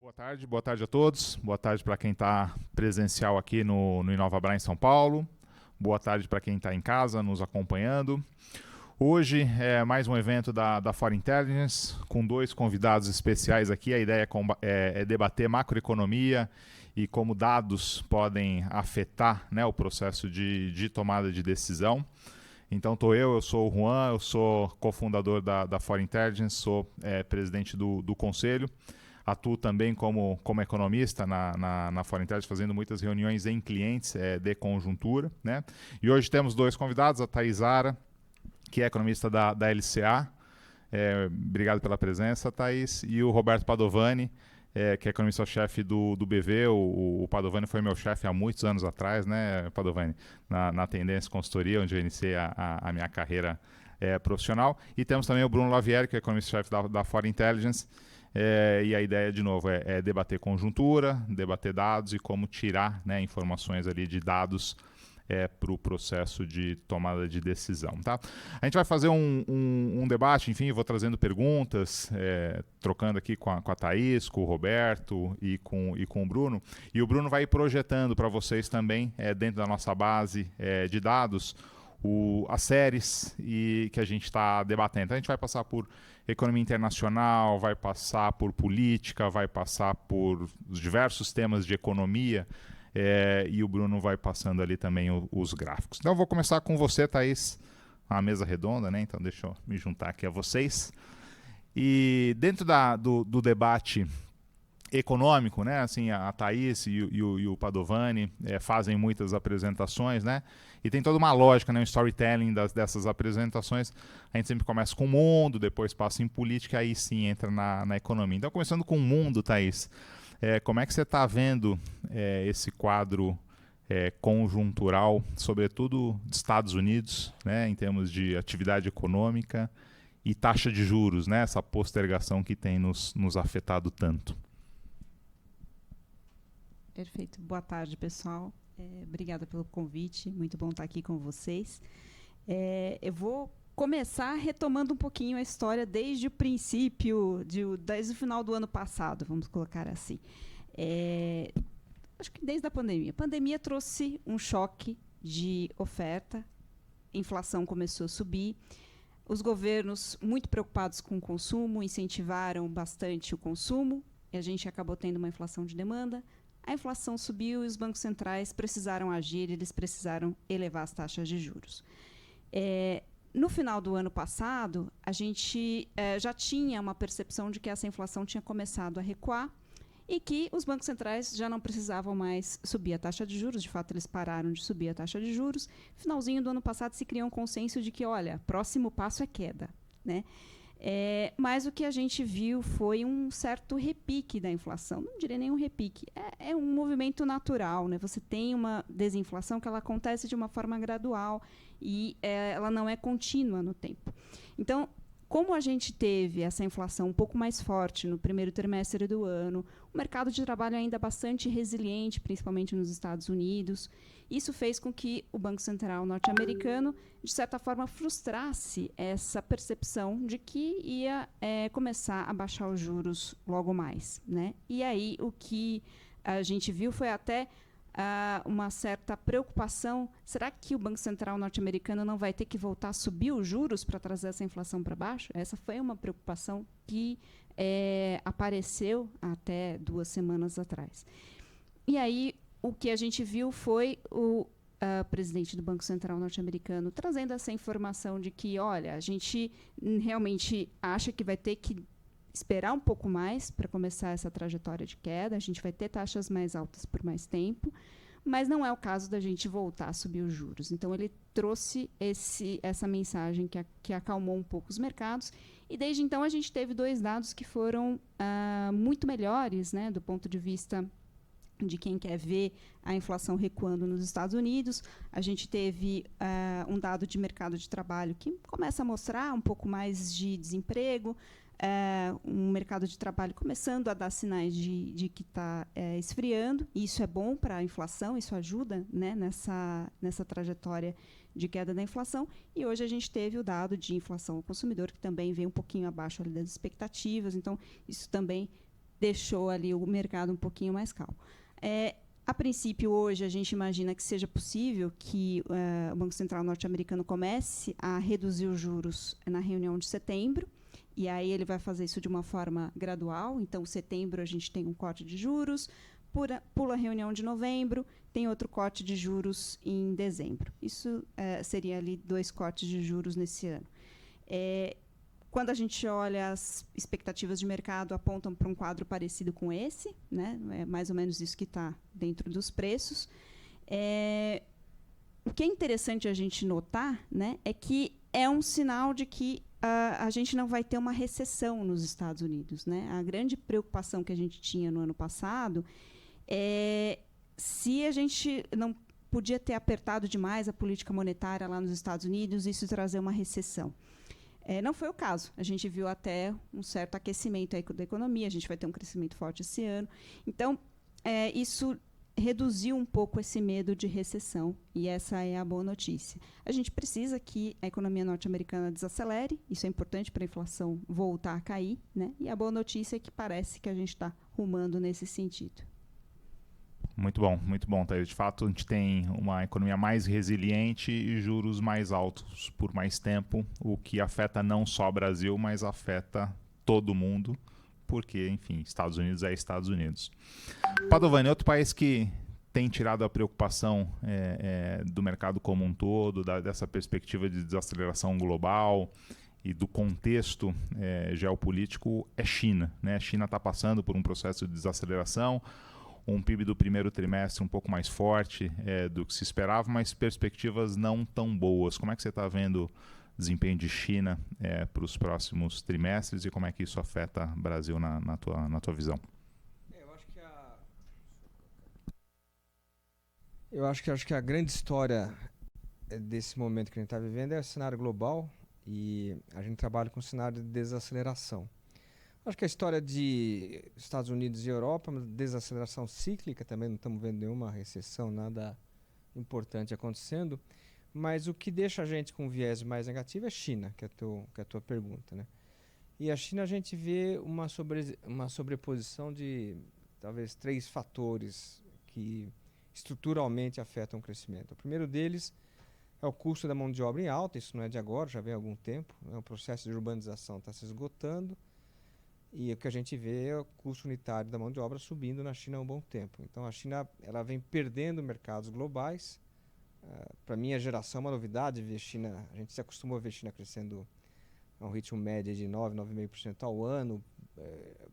Boa tarde a todos. Boa tarde para quem está presencial aqui no Inovabra em São Paulo. Boa tarde para quem está em casa nos acompanhando. Hoje é mais um evento da Fora Intelligence, com dois convidados especiais aqui. A ideia é debater macroeconomia e como dados podem afetar, né, o processo de tomada de decisão. Então eu sou o Juan, eu sou cofundador da Fora Intelligence, sou presidente do conselho. Atuo também como economista na Fora Intelligence, fazendo muitas reuniões em clientes de conjuntura, né? E hoje temos dois convidados, a Thaís Zara, que é economista da LCA. Obrigado pela presença, Thaís. E o Roberto Padovani, que é economista-chefe do BV. O Padovani foi meu chefe há muitos anos atrás, né, Padovani? Na Tendência Consultoria, onde eu iniciei a minha carreira profissional. E temos também o Bruno Lavieri, que é economista-chefe da Fora Intelligence. E a ideia, de novo, é debater conjuntura, debater dados e como tirar, né, informações ali de dados para o processo de tomada de decisão. Tá? A gente vai fazer um debate, enfim, eu vou trazendo perguntas, trocando aqui com a Thaís, com o Roberto e com o Bruno. E o Bruno vai projetando para vocês também, dentro da nossa base de dados, as séries que a gente está debatendo. Então, a gente vai passar por economia internacional, vai passar por política, vai passar por diversos temas de economia, e o Bruno vai passando ali também os gráficos. Então eu vou começar com você, Thaís, a mesa redonda, né? Então deixa eu me juntar aqui a vocês. E dentro do debate econômico, né? Assim, a Thaís e o Padovani fazem muitas apresentações, né? E tem toda uma lógica, né? Um storytelling dessas apresentações. A gente sempre começa com o mundo, depois passa em política, aí sim entra na economia. Então, começando com o mundo, Thaís, como é que você está vendo esse quadro conjuntural, sobretudo dos Estados Unidos, né? Em termos de atividade econômica e taxa de juros, né? Essa postergação que tem nos afetado tanto. Perfeito. Boa tarde, pessoal. Obrigada pelo convite. Muito bom estar aqui com vocês. Eu vou começar retomando um pouquinho a história desde o princípio, desde o final do ano passado, vamos colocar assim. Acho que desde a pandemia. A pandemia trouxe um choque de oferta, a inflação começou a subir, os governos, muito preocupados com o consumo, incentivaram bastante o consumo, e a gente acabou tendo uma inflação de demanda. A inflação subiu e os bancos centrais precisaram agir, eles precisaram elevar as taxas de juros. No final do ano passado, a gente já tinha uma percepção de que essa inflação tinha começado a recuar e que os bancos centrais já não precisavam mais subir a taxa de juros. De fato, eles pararam de subir a taxa de juros. No finalzinho do ano passado, se criou um consenso de que, olha, próximo passo é queda, né? Mas o que a gente viu foi um certo repique da inflação. Não diria nenhum repique. É um movimento natural, né? Você tem uma desinflação que ela acontece de uma forma gradual e ela não é contínua no tempo. Então, como a gente teve essa inflação um pouco mais forte no primeiro trimestre do ano, o mercado de trabalho ainda bastante resiliente, principalmente nos Estados Unidos, isso fez com que o Banco Central norte-americano, de certa forma, frustrasse essa percepção de que ia começar a baixar os juros logo mais, né? E aí o que a gente viu foi até uma certa preocupação. Será que o Banco Central norte-americano não vai ter que voltar a subir os juros para trazer essa inflação para baixo? Essa foi uma preocupação que apareceu até 2 semanas atrás. E aí o que a gente viu foi o presidente do Banco Central norte-americano trazendo essa informação de que, olha, a gente realmente acha que vai ter que esperar um pouco mais para começar essa trajetória de queda, a gente vai ter taxas mais altas por mais tempo, mas não é o caso da gente voltar a subir os juros. Então, ele trouxe essa mensagem que acalmou um pouco os mercados, e desde então a gente teve 2 dados que foram muito melhores, né, do ponto de vista de quem quer ver a inflação recuando nos Estados Unidos. A gente teve um dado de mercado de trabalho que começa a mostrar um pouco mais de desemprego, um mercado de trabalho começando a dar sinais de que está esfriando. E isso é bom para a inflação, isso ajuda, né, nessa trajetória de queda da inflação. E hoje a gente teve o dado de inflação ao consumidor, que também veio um pouquinho abaixo ali das expectativas. Então, isso também deixou ali o mercado um pouquinho mais calmo. A princípio, hoje, a gente imagina que seja possível que o Banco Central norte-americano comece a reduzir os juros na reunião de setembro, e aí ele vai fazer isso de uma forma gradual. Então, em setembro, a gente tem um corte de juros, pula a reunião de novembro, tem outro corte de juros em dezembro. Isso seria ali 2 cortes de juros nesse ano. Quando a gente olha, as expectativas de mercado apontam para um quadro parecido com esse, né? É mais ou menos isso que está dentro dos preços. O que é interessante a gente notar, né, é que é um sinal de que a gente não vai ter uma recessão nos Estados Unidos, né? A grande preocupação que a gente tinha no ano passado é se a gente não podia ter apertado demais a política monetária lá nos Estados Unidos e isso trazer uma recessão. Não foi o caso. A gente viu até um certo aquecimento aí da economia, a gente vai ter um crescimento forte esse ano. Então, isso reduziu um pouco esse medo de recessão, e essa é a boa notícia. A gente precisa que a economia norte-americana desacelere, isso é importante para a inflação voltar a cair, né? E a boa notícia é que parece que a gente está rumando nesse sentido. Muito bom, Thaís. De fato, a gente tem uma economia mais resiliente e juros mais altos por mais tempo, o que afeta não só o Brasil, mas afeta todo mundo, porque, enfim, Estados Unidos é Estados Unidos. Padovani, outro país que tem tirado a preocupação do mercado como um todo, dessa perspectiva de desaceleração global e do contexto geopolítico, é China, né? A China está passando por um processo de desaceleração, um PIB do primeiro trimestre um pouco mais forte do que se esperava, mas perspectivas não tão boas. Como é que você está vendo o desempenho de China para os próximos trimestres e como é que isso afeta o Brasil na tua visão? Eu acho que a grande história desse momento que a gente está vivendo é o cenário global, e a gente trabalha com um cenário de desaceleração. Acho que a história de Estados Unidos e Europa, uma desaceleração cíclica, também não estamos vendo nenhuma recessão, nada importante acontecendo, mas o que deixa a gente com um viés mais negativo é a China, que é a tua pergunta, né? E a China a gente vê uma sobreposição de talvez 3 fatores que estruturalmente afetam o crescimento. O primeiro deles é o custo da mão de obra em alta, isso não é de agora, já vem há algum tempo, né? O processo de urbanização está se esgotando, e o que a gente vê é o custo unitário da mão de obra subindo na China há um bom tempo. Então a China ela vem perdendo mercados globais. Para a minha geração é uma novidade ver China, a gente se acostumou a ver China crescendo a um ritmo médio de 9,5% ao ano,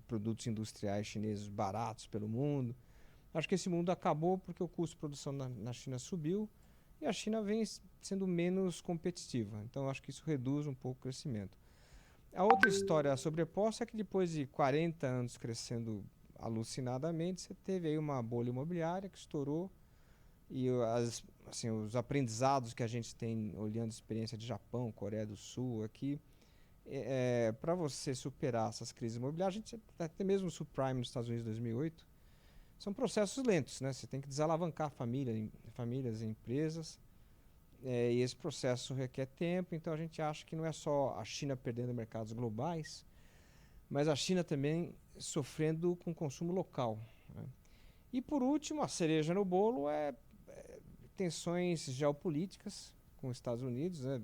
produtos industriais chineses baratos pelo mundo. Acho que esse mundo acabou porque o custo de produção na China subiu e a China vem sendo menos competitiva. Então acho que isso reduz um pouco o crescimento. A outra história sobreposta é que depois de 40 anos crescendo alucinadamente, você teve aí uma bolha imobiliária que estourou, e os aprendizados que a gente tem olhando a experiência de Japão, Coreia do Sul aqui, para você superar essas crises imobiliárias, a gente até mesmo o subprime nos Estados Unidos em 2008, são processos lentos, né? Você tem que desalavancar famílias e empresas, e esse processo requer tempo. Então a gente acha que não é só a China perdendo mercados globais, mas a China também sofrendo com consumo local, né? E por último, a cereja no bolo é tensões geopolíticas com os Estados Unidos, né?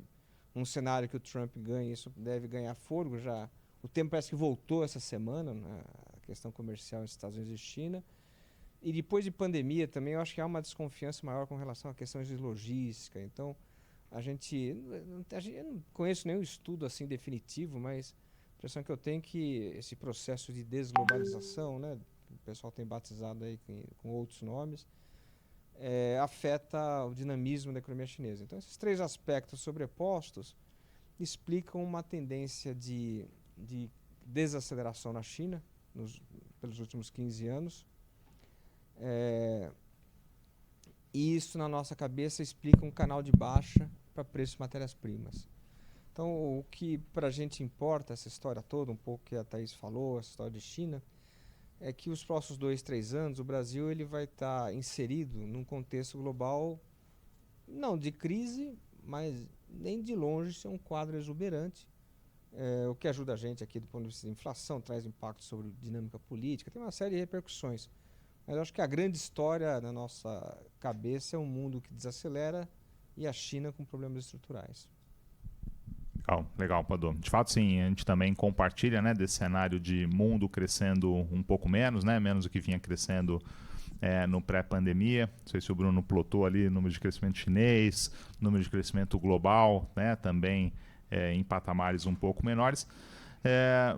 Um cenário que o Trump ganha, isso deve ganhar fôlego já. O tempo parece que voltou essa semana, né? A questão comercial entre Estados Unidos e China. E depois de pandemia também, eu acho que há uma desconfiança maior com relação a questões de logística. Então, eu não conheço nenhum estudo assim definitivo, mas a impressão que eu tenho é que esse processo de desglobalização, né, o pessoal tem batizado aí com outros nomes, afeta o dinamismo da economia chinesa. Então, esses 3 aspectos sobrepostos explicam uma tendência de desaceleração na China pelos últimos 15 anos. E isso, na nossa cabeça, explica um canal de baixa para preços de matérias-primas. Então, o que para a gente importa, essa história toda, um pouco que a Thaís falou, essa história de China, é que os próximos 2, 3 anos, o Brasil ele vai estar inserido num contexto global, não de crise, mas nem de longe ser um quadro exuberante, o que ajuda a gente aqui do ponto de vista da inflação, traz impacto sobre dinâmica política, tem uma série de repercussões. Mas eu acho que a grande história na nossa cabeça é um mundo que desacelera e a China com problemas estruturais. Legal, Padu. De fato, sim, a gente também compartilha, né, desse cenário de mundo crescendo um pouco menos, né, menos do que vinha crescendo no pré-pandemia. Não sei se o Bruno plotou ali número de crescimento chinês, número de crescimento global, né, também em patamares um pouco menores.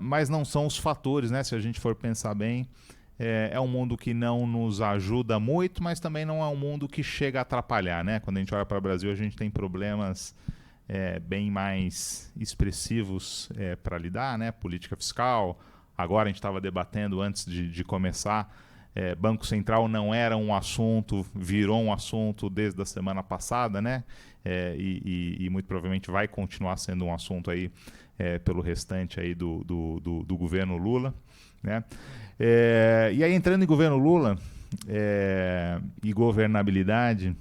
Mas não são os fatores, né, se a gente for pensar bem. É um mundo que não nos ajuda muito, mas também não é um mundo que chega a atrapalhar, né? Quando a gente olha para o Brasil, a gente tem problemas bem mais expressivos para lidar, né? Política fiscal. Agora a gente estava debatendo antes de começar. Banco Central não era um assunto, virou um assunto desde a semana passada, né? E muito provavelmente vai continuar sendo um assunto aí pelo restante aí do governo Lula, né? E aí, entrando em governo Lula e governabilidade,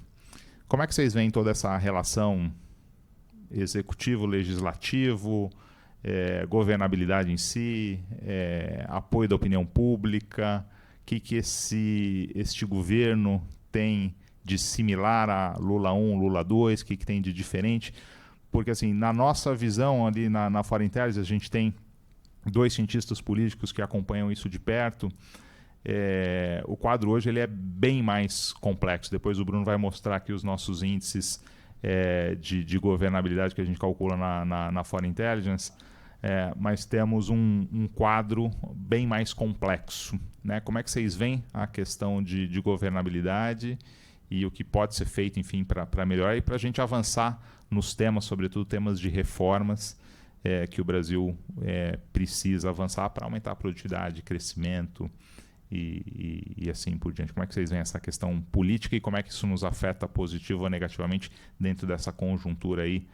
como é que vocês veem toda essa relação executivo-legislativo, governabilidade em si, apoio da opinião pública, o que este governo tem de similar a Lula 1, Lula 2, o que tem de diferente? Porque, assim, na nossa visão ali na Foreign Intelligence, a gente tem 2 cientistas políticos que acompanham isso de perto. O quadro hoje ele é bem mais complexo. Depois o Bruno vai mostrar aqui os nossos índices de governabilidade que a gente calcula na Foreign Intelligence. Mas temos um quadro bem mais complexo, né? Como é que vocês veem a questão de governabilidade e o que pode ser feito, enfim, para melhorar e para a gente avançar nos temas, sobretudo temas de reformas que o Brasil precisa avançar para aumentar a produtividade, crescimento e assim por diante. Como é que vocês veem essa questão política e como é que isso nos afeta positivo ou negativamente dentro dessa conjuntura aí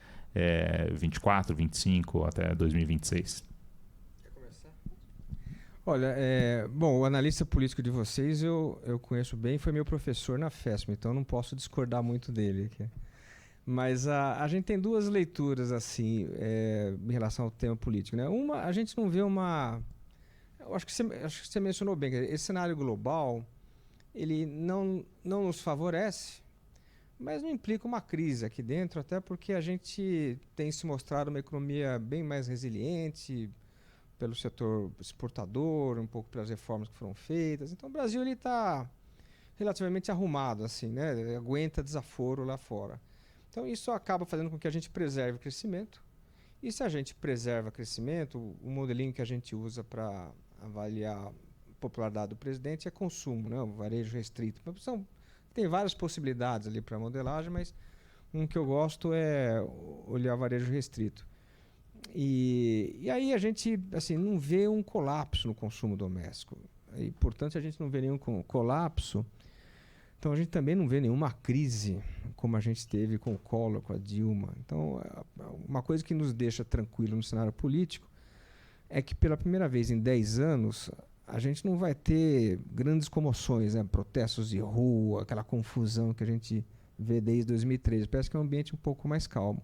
24, 25 até 2026? Quer começar? Olha, bom, o analista político de vocês eu conheço bem, foi meu professor na FESP, então não posso discordar muito dele aqui. Mas a gente tem 2 leituras assim em relação ao tema político, né? Uma, a gente não vê uma... Eu acho que você mencionou bem, esse cenário global, ele não nos favorece, mas não implica uma crise aqui dentro, até porque a gente tem se mostrado uma economia bem mais resiliente pelo setor exportador, um pouco pelas reformas que foram feitas. Então o Brasil está relativamente arrumado, assim, né? Ele aguenta desaforo lá fora. Então isso acaba fazendo com que a gente preserve o crescimento. E se a gente preserva o crescimento, o modelinho que a gente usa para avaliar a popularidade do presidente é consumo, né? O varejo restrito. Tem várias possibilidades ali para modelagem, mas um que eu gosto é olhar o varejo restrito. E aí a gente assim, não vê um colapso no consumo doméstico. E, portanto, a gente não vê nenhum colapso. Então a gente também não vê nenhuma crise como a gente teve com o Collor, com a Dilma. Então, uma coisa que nos deixa tranquilo no cenário político é que pela primeira vez em 10 anos a gente não vai ter grandes comoções, né? Protestos de rua, aquela confusão que a gente vê desde 2013. Parece que é um ambiente um pouco mais calmo.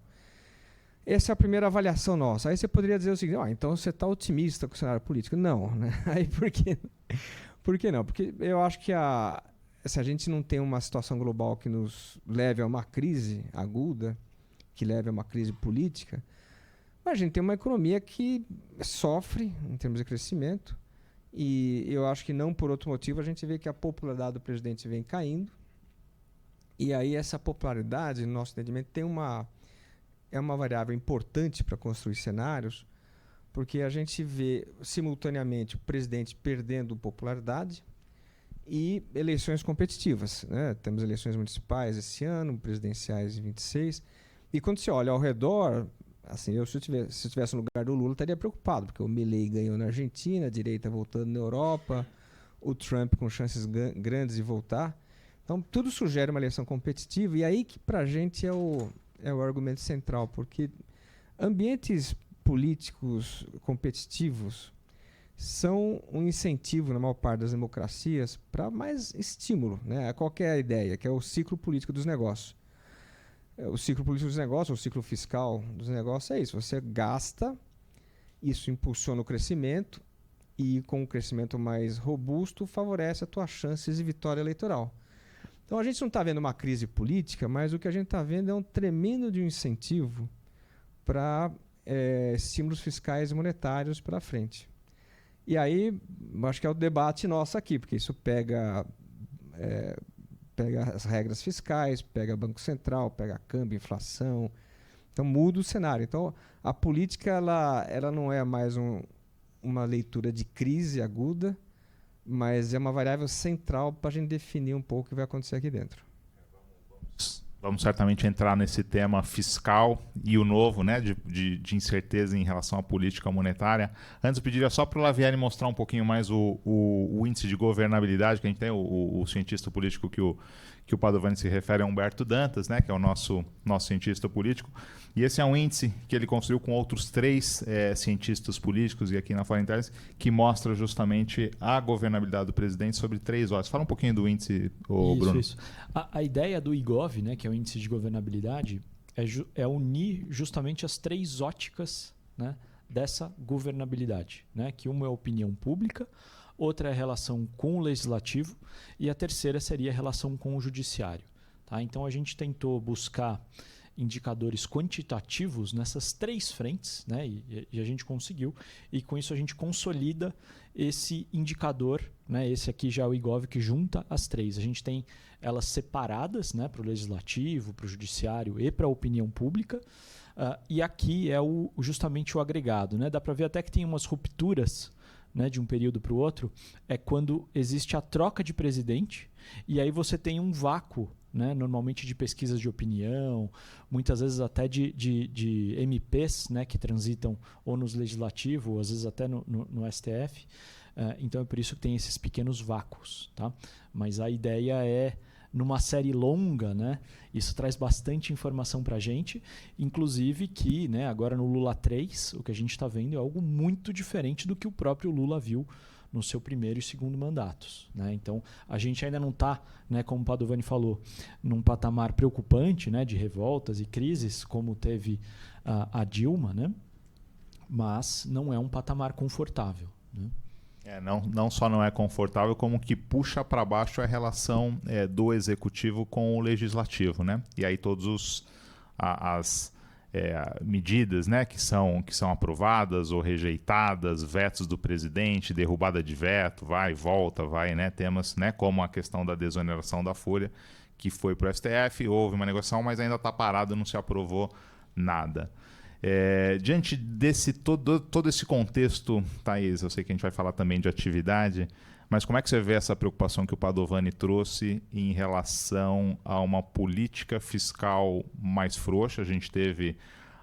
Essa é a primeira avaliação nossa. Aí você poderia dizer o seguinte, então você está otimista com o cenário político. Não, né? Aí por que não? Porque eu acho que se a gente não tem uma situação global que nos leve a uma crise aguda, que leve a uma crise política, a gente tem uma economia que sofre em termos de crescimento e eu acho que não por outro motivo a gente vê que a popularidade do presidente vem caindo e aí essa popularidade, no nosso entendimento, é uma variável importante para construir cenários, porque a gente vê simultaneamente o presidente perdendo popularidade e eleições competitivas, né? Temos eleições municipais esse ano, presidenciais em 26. E quando você olha ao redor, assim, se eu estivesse no lugar do Lula, estaria preocupado, porque o Milei ganhou na Argentina, a direita voltando na Europa, o Trump com chances grandes de voltar. Então, tudo sugere uma eleição competitiva, e aí que para a gente é o argumento central, porque ambientes políticos competitivos são um incentivo, na maior parte das democracias, para mais estímulo, né, a qualquer ideia, que é o ciclo político dos negócios. O ciclo político dos negócios, o ciclo fiscal dos negócios é isso. Você gasta isso impulsiona o crescimento e, com um crescimento mais robusto, favorece as tuas chances de vitória eleitoral. Então, a gente não está vendo uma crise política, mas o que a gente está vendo é um tremendo de um incentivo para estímulos fiscais e monetários para frente. E aí, acho que é o debate nosso aqui, porque isso pega as regras fiscais, pega Banco Central, pega câmbio, inflação. Então, muda o cenário. Então, a política ela não é mais uma leitura de crise aguda, mas é uma variável central para a gente definir um pouco o que vai acontecer aqui dentro. Vamos certamente entrar nesse tema fiscal e o novo, né, de incerteza em relação à política monetária. Antes, eu pediria só para o Lavieri mostrar um pouquinho mais o índice de governabilidade que a gente tem, o cientista político que o Padovani se refere é Humberto Dantas, né, que é o nosso cientista político. E esse é um índice que ele construiu com outros 3 cientistas políticos e aqui na Foreign Intelligence, que mostra justamente a governabilidade do presidente sobre 3 horas. Fala um pouquinho do índice, Bruno. Isso. A ideia do IGOV, né, que é o índice de governabilidade, é unir justamente as 3 óticas, né, dessa governabilidade, né, que uma é a opinião pública, outra é a relação com o legislativo e a terceira seria a relação com o judiciário. Tá? Então, a gente tentou buscar indicadores quantitativos nessas 3 frentes, né? E a gente conseguiu, e com isso a gente consolida esse indicador, né? Esse aqui já é o IGOV que junta as 3. A gente tem elas separadas, né? Para o legislativo, para o judiciário e para a opinião pública, e aqui é justamente o agregado, né? Dá para ver até que tem umas rupturas, né, de um período para o outro, é quando existe a troca de presidente e aí você tem um vácuo, né, normalmente de pesquisas de opinião, muitas vezes até de MPs, né, que transitam ou nos legislativos, ou às vezes até no STF. Então é por isso que tem esses pequenos vácuos. Tá? Mas a ideia é, numa série longa, né, isso traz bastante informação para a gente, inclusive que, né, agora no Lula 3, o que a gente está vendo é algo muito diferente do que o próprio Lula viu no seu primeiro e segundo mandatos. Né? Então, a gente ainda não está, né, como o Padovani falou, num patamar preocupante, né, de revoltas e crises, como teve a Dilma, né? Mas não é um patamar confortável. Né? Não só não é confortável, como que puxa para baixo a relação do executivo com o legislativo. Né? E aí todos as medidas, né, que são aprovadas ou rejeitadas, vetos do presidente, derrubada de veto, vai e volta, né, temas, né, como a questão da desoneração da folha, que foi para o STF, houve uma negociação, mas ainda está parado, não se aprovou nada. Diante desse todo esse contexto, Thaís, eu sei que a gente vai falar também de atividade, mas como é que você vê essa preocupação que o Padovani trouxe em relação a uma política fiscal mais frouxa? A gente teve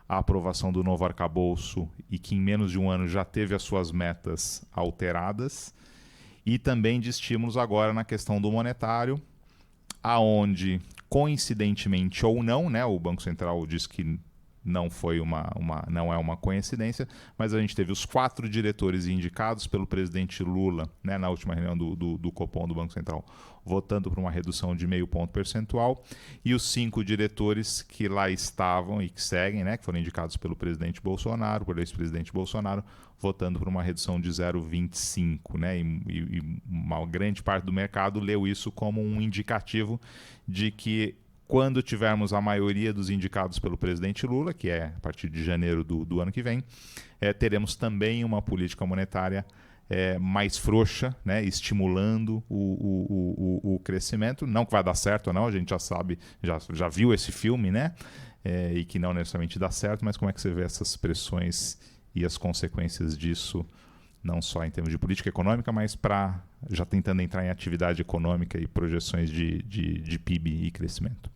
a aprovação do novo arcabouço e que em menos de um ano já teve as suas metas alteradas, e também de estímulos agora na questão do monetário, aonde, coincidentemente ou não, né, o Banco Central diz que não é uma coincidência, mas a gente teve os 4 diretores indicados pelo presidente Lula, né, na última reunião do Copom, do Banco Central, votando por uma redução de 0,5 ponto percentual, e os 5 diretores que lá estavam e que seguem, né, que foram indicados pelo presidente Bolsonaro, pelo ex-presidente Bolsonaro, votando por uma redução de 0,25, né, e uma grande parte do mercado leu isso como um indicativo de que quando tivermos a maioria dos indicados pelo presidente Lula, que é a partir de janeiro do ano que vem, teremos também uma política monetária mais frouxa, né, estimulando o crescimento. Não que vai dar certo ou não, a gente já sabe, já viu esse filme, né, e que não necessariamente dá certo, mas como é que você vê essas pressões e as consequências disso, não só em termos de política econômica, mas já tentando entrar em atividade econômica e projeções de PIB e crescimento?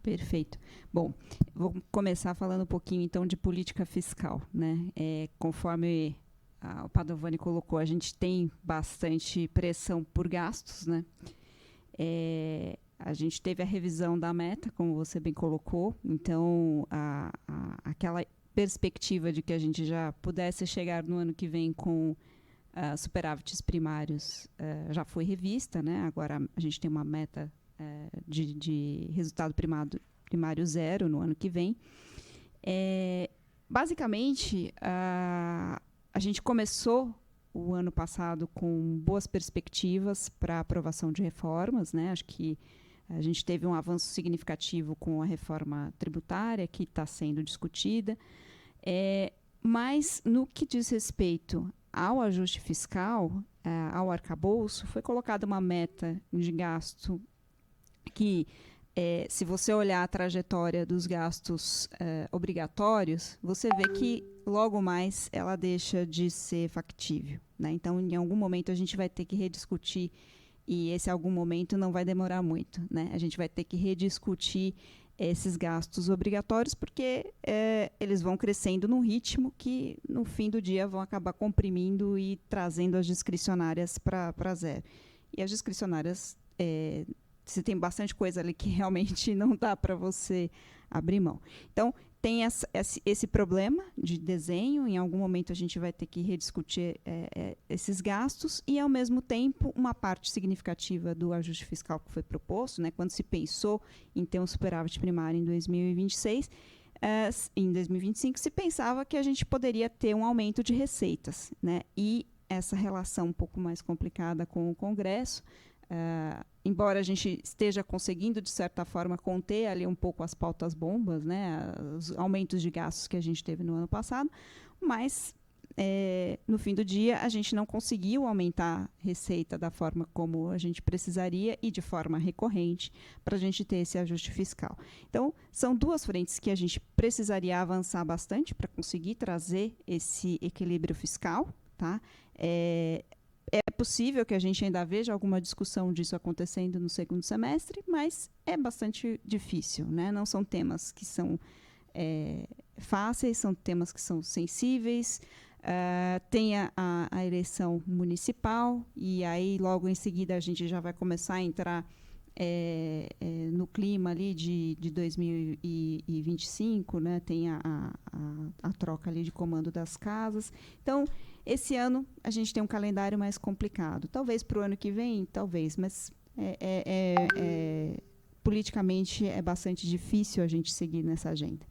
Perfeito. Bom, vou começar falando um pouquinho, então, de política fiscal. Né? Conforme o Padovani colocou, a gente tem bastante pressão por gastos. Né? A gente teve a revisão da meta, como você bem colocou. Então, aquela perspectiva de que a gente já pudesse chegar no ano que vem com superávites primários já foi revista. Né? Agora, a gente tem uma meta de resultado primário 0 no ano que vem. basicamente, a gente começou o ano passado com boas perspectivas para a aprovação de reformas, né? Acho que a gente teve um avanço significativo com a reforma tributária, que está sendo discutida. Mas, no que diz respeito ao ajuste fiscal, ao arcabouço, foi colocada uma meta de gasto que, se você olhar a trajetória dos gastos obrigatórios, você vê que logo mais ela deixa de ser factível, né? Então, em algum momento, a gente vai ter que rediscutir, e esse algum momento não vai demorar muito, né? A gente vai ter que rediscutir esses gastos obrigatórios, porque eles vão crescendo num ritmo que, no fim do dia, vão acabar comprimindo e trazendo as discricionárias para zero. E as discricionárias, você tem bastante coisa ali que realmente não dá para você abrir mão. Então, tem esse problema de desenho, em algum momento a gente vai ter que rediscutir esses gastos, e, ao mesmo tempo, uma parte significativa do ajuste fiscal que foi proposto, né, quando se pensou em ter um superávit primário em 2026, em 2025, se pensava que a gente poderia ter um aumento de receitas, né, e essa relação um pouco mais complicada com o Congresso, embora a gente esteja conseguindo, de certa forma, conter ali um pouco as pautas bombas, né, os aumentos de gastos que a gente teve no ano passado, mas, no fim do dia, a gente não conseguiu aumentar a receita da forma como a gente precisaria e de forma recorrente para a gente ter esse ajuste fiscal. Então, são duas frentes que a gente precisaria avançar bastante para conseguir trazer esse equilíbrio fiscal, tá? É possível que a gente ainda veja alguma discussão disso acontecendo no segundo semestre, mas é bastante difícil, né? Não são temas que são fáceis, são temas que são sensíveis. Tem a eleição municipal, e aí logo em seguida a gente já vai começar a entrar no clima ali de 2025, né? Tem a troca ali de comando das casas. Então, esse ano a gente tem um calendário mais complicado. Talvez para o ano que vem, talvez, mas politicamente é bastante difícil a gente seguir nessa agenda.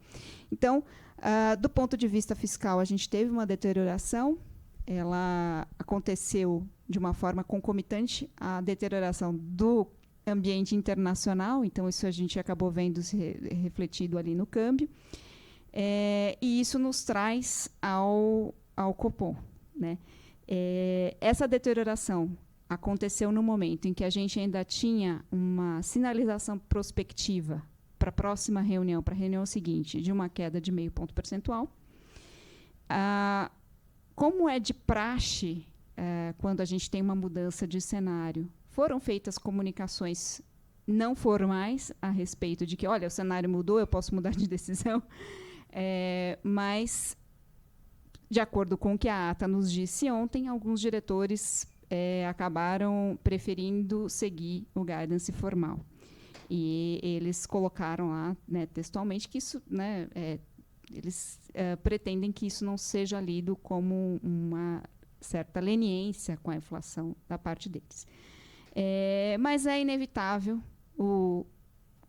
Então, do ponto de vista fiscal, a gente teve uma deterioração. Ela aconteceu de uma forma concomitante à deterioração do ambiente internacional, então isso a gente acabou vendo se refletido ali no câmbio. E isso nos traz ao Copom, né? Essa deterioração aconteceu no momento em que a gente ainda tinha uma sinalização prospectiva para a próxima reunião, para a reunião seguinte, de uma queda de 0,5 ponto percentual. Como é de praxe, quando a gente tem uma mudança de cenário, foram feitas comunicações não formais a respeito de que, olha, o cenário mudou, eu posso mudar de decisão, mas, de acordo com o que a ata nos disse ontem, alguns diretores acabaram preferindo seguir o guidance formal. E eles colocaram lá, né, textualmente, que isso, né, eles pretendem que isso não seja lido como uma certa leniência com a inflação da parte deles. Mas é inevitável, o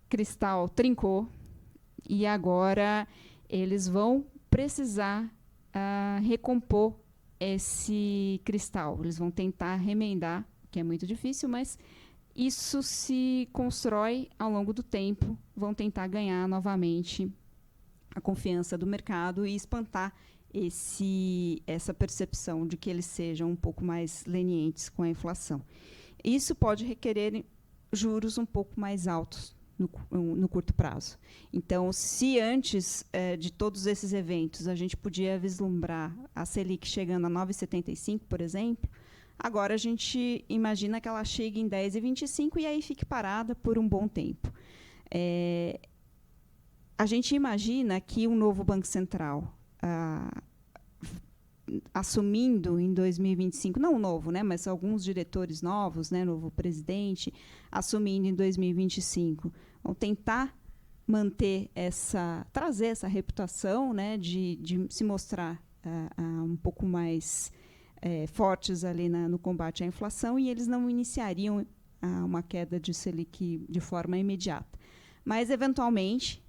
cristal trincou, e agora eles vão precisar recompor esse cristal. Eles vão tentar remendar, que é muito difícil, mas isso se constrói ao longo do tempo. Vão tentar ganhar novamente a confiança do mercado e espantar essa percepção de que eles sejam um pouco mais lenientes com a inflação. Isso pode requerer juros um pouco mais altos no curto prazo. Então, se antes de todos esses eventos a gente podia vislumbrar a Selic chegando a 9,75, por exemplo, agora a gente imagina que ela chegue em 10,25 e aí fique parada por um bom tempo. A gente imagina que um novo Banco Central assumindo em 2025, não o novo, né, mas alguns diretores novos, né, novo presidente, assumindo em 2025, vão tentar manter trazer essa reputação, né, de se mostrar um pouco mais fortes ali no combate à inflação, e eles não iniciariam uma queda de Selic de forma imediata. Mas, eventualmente,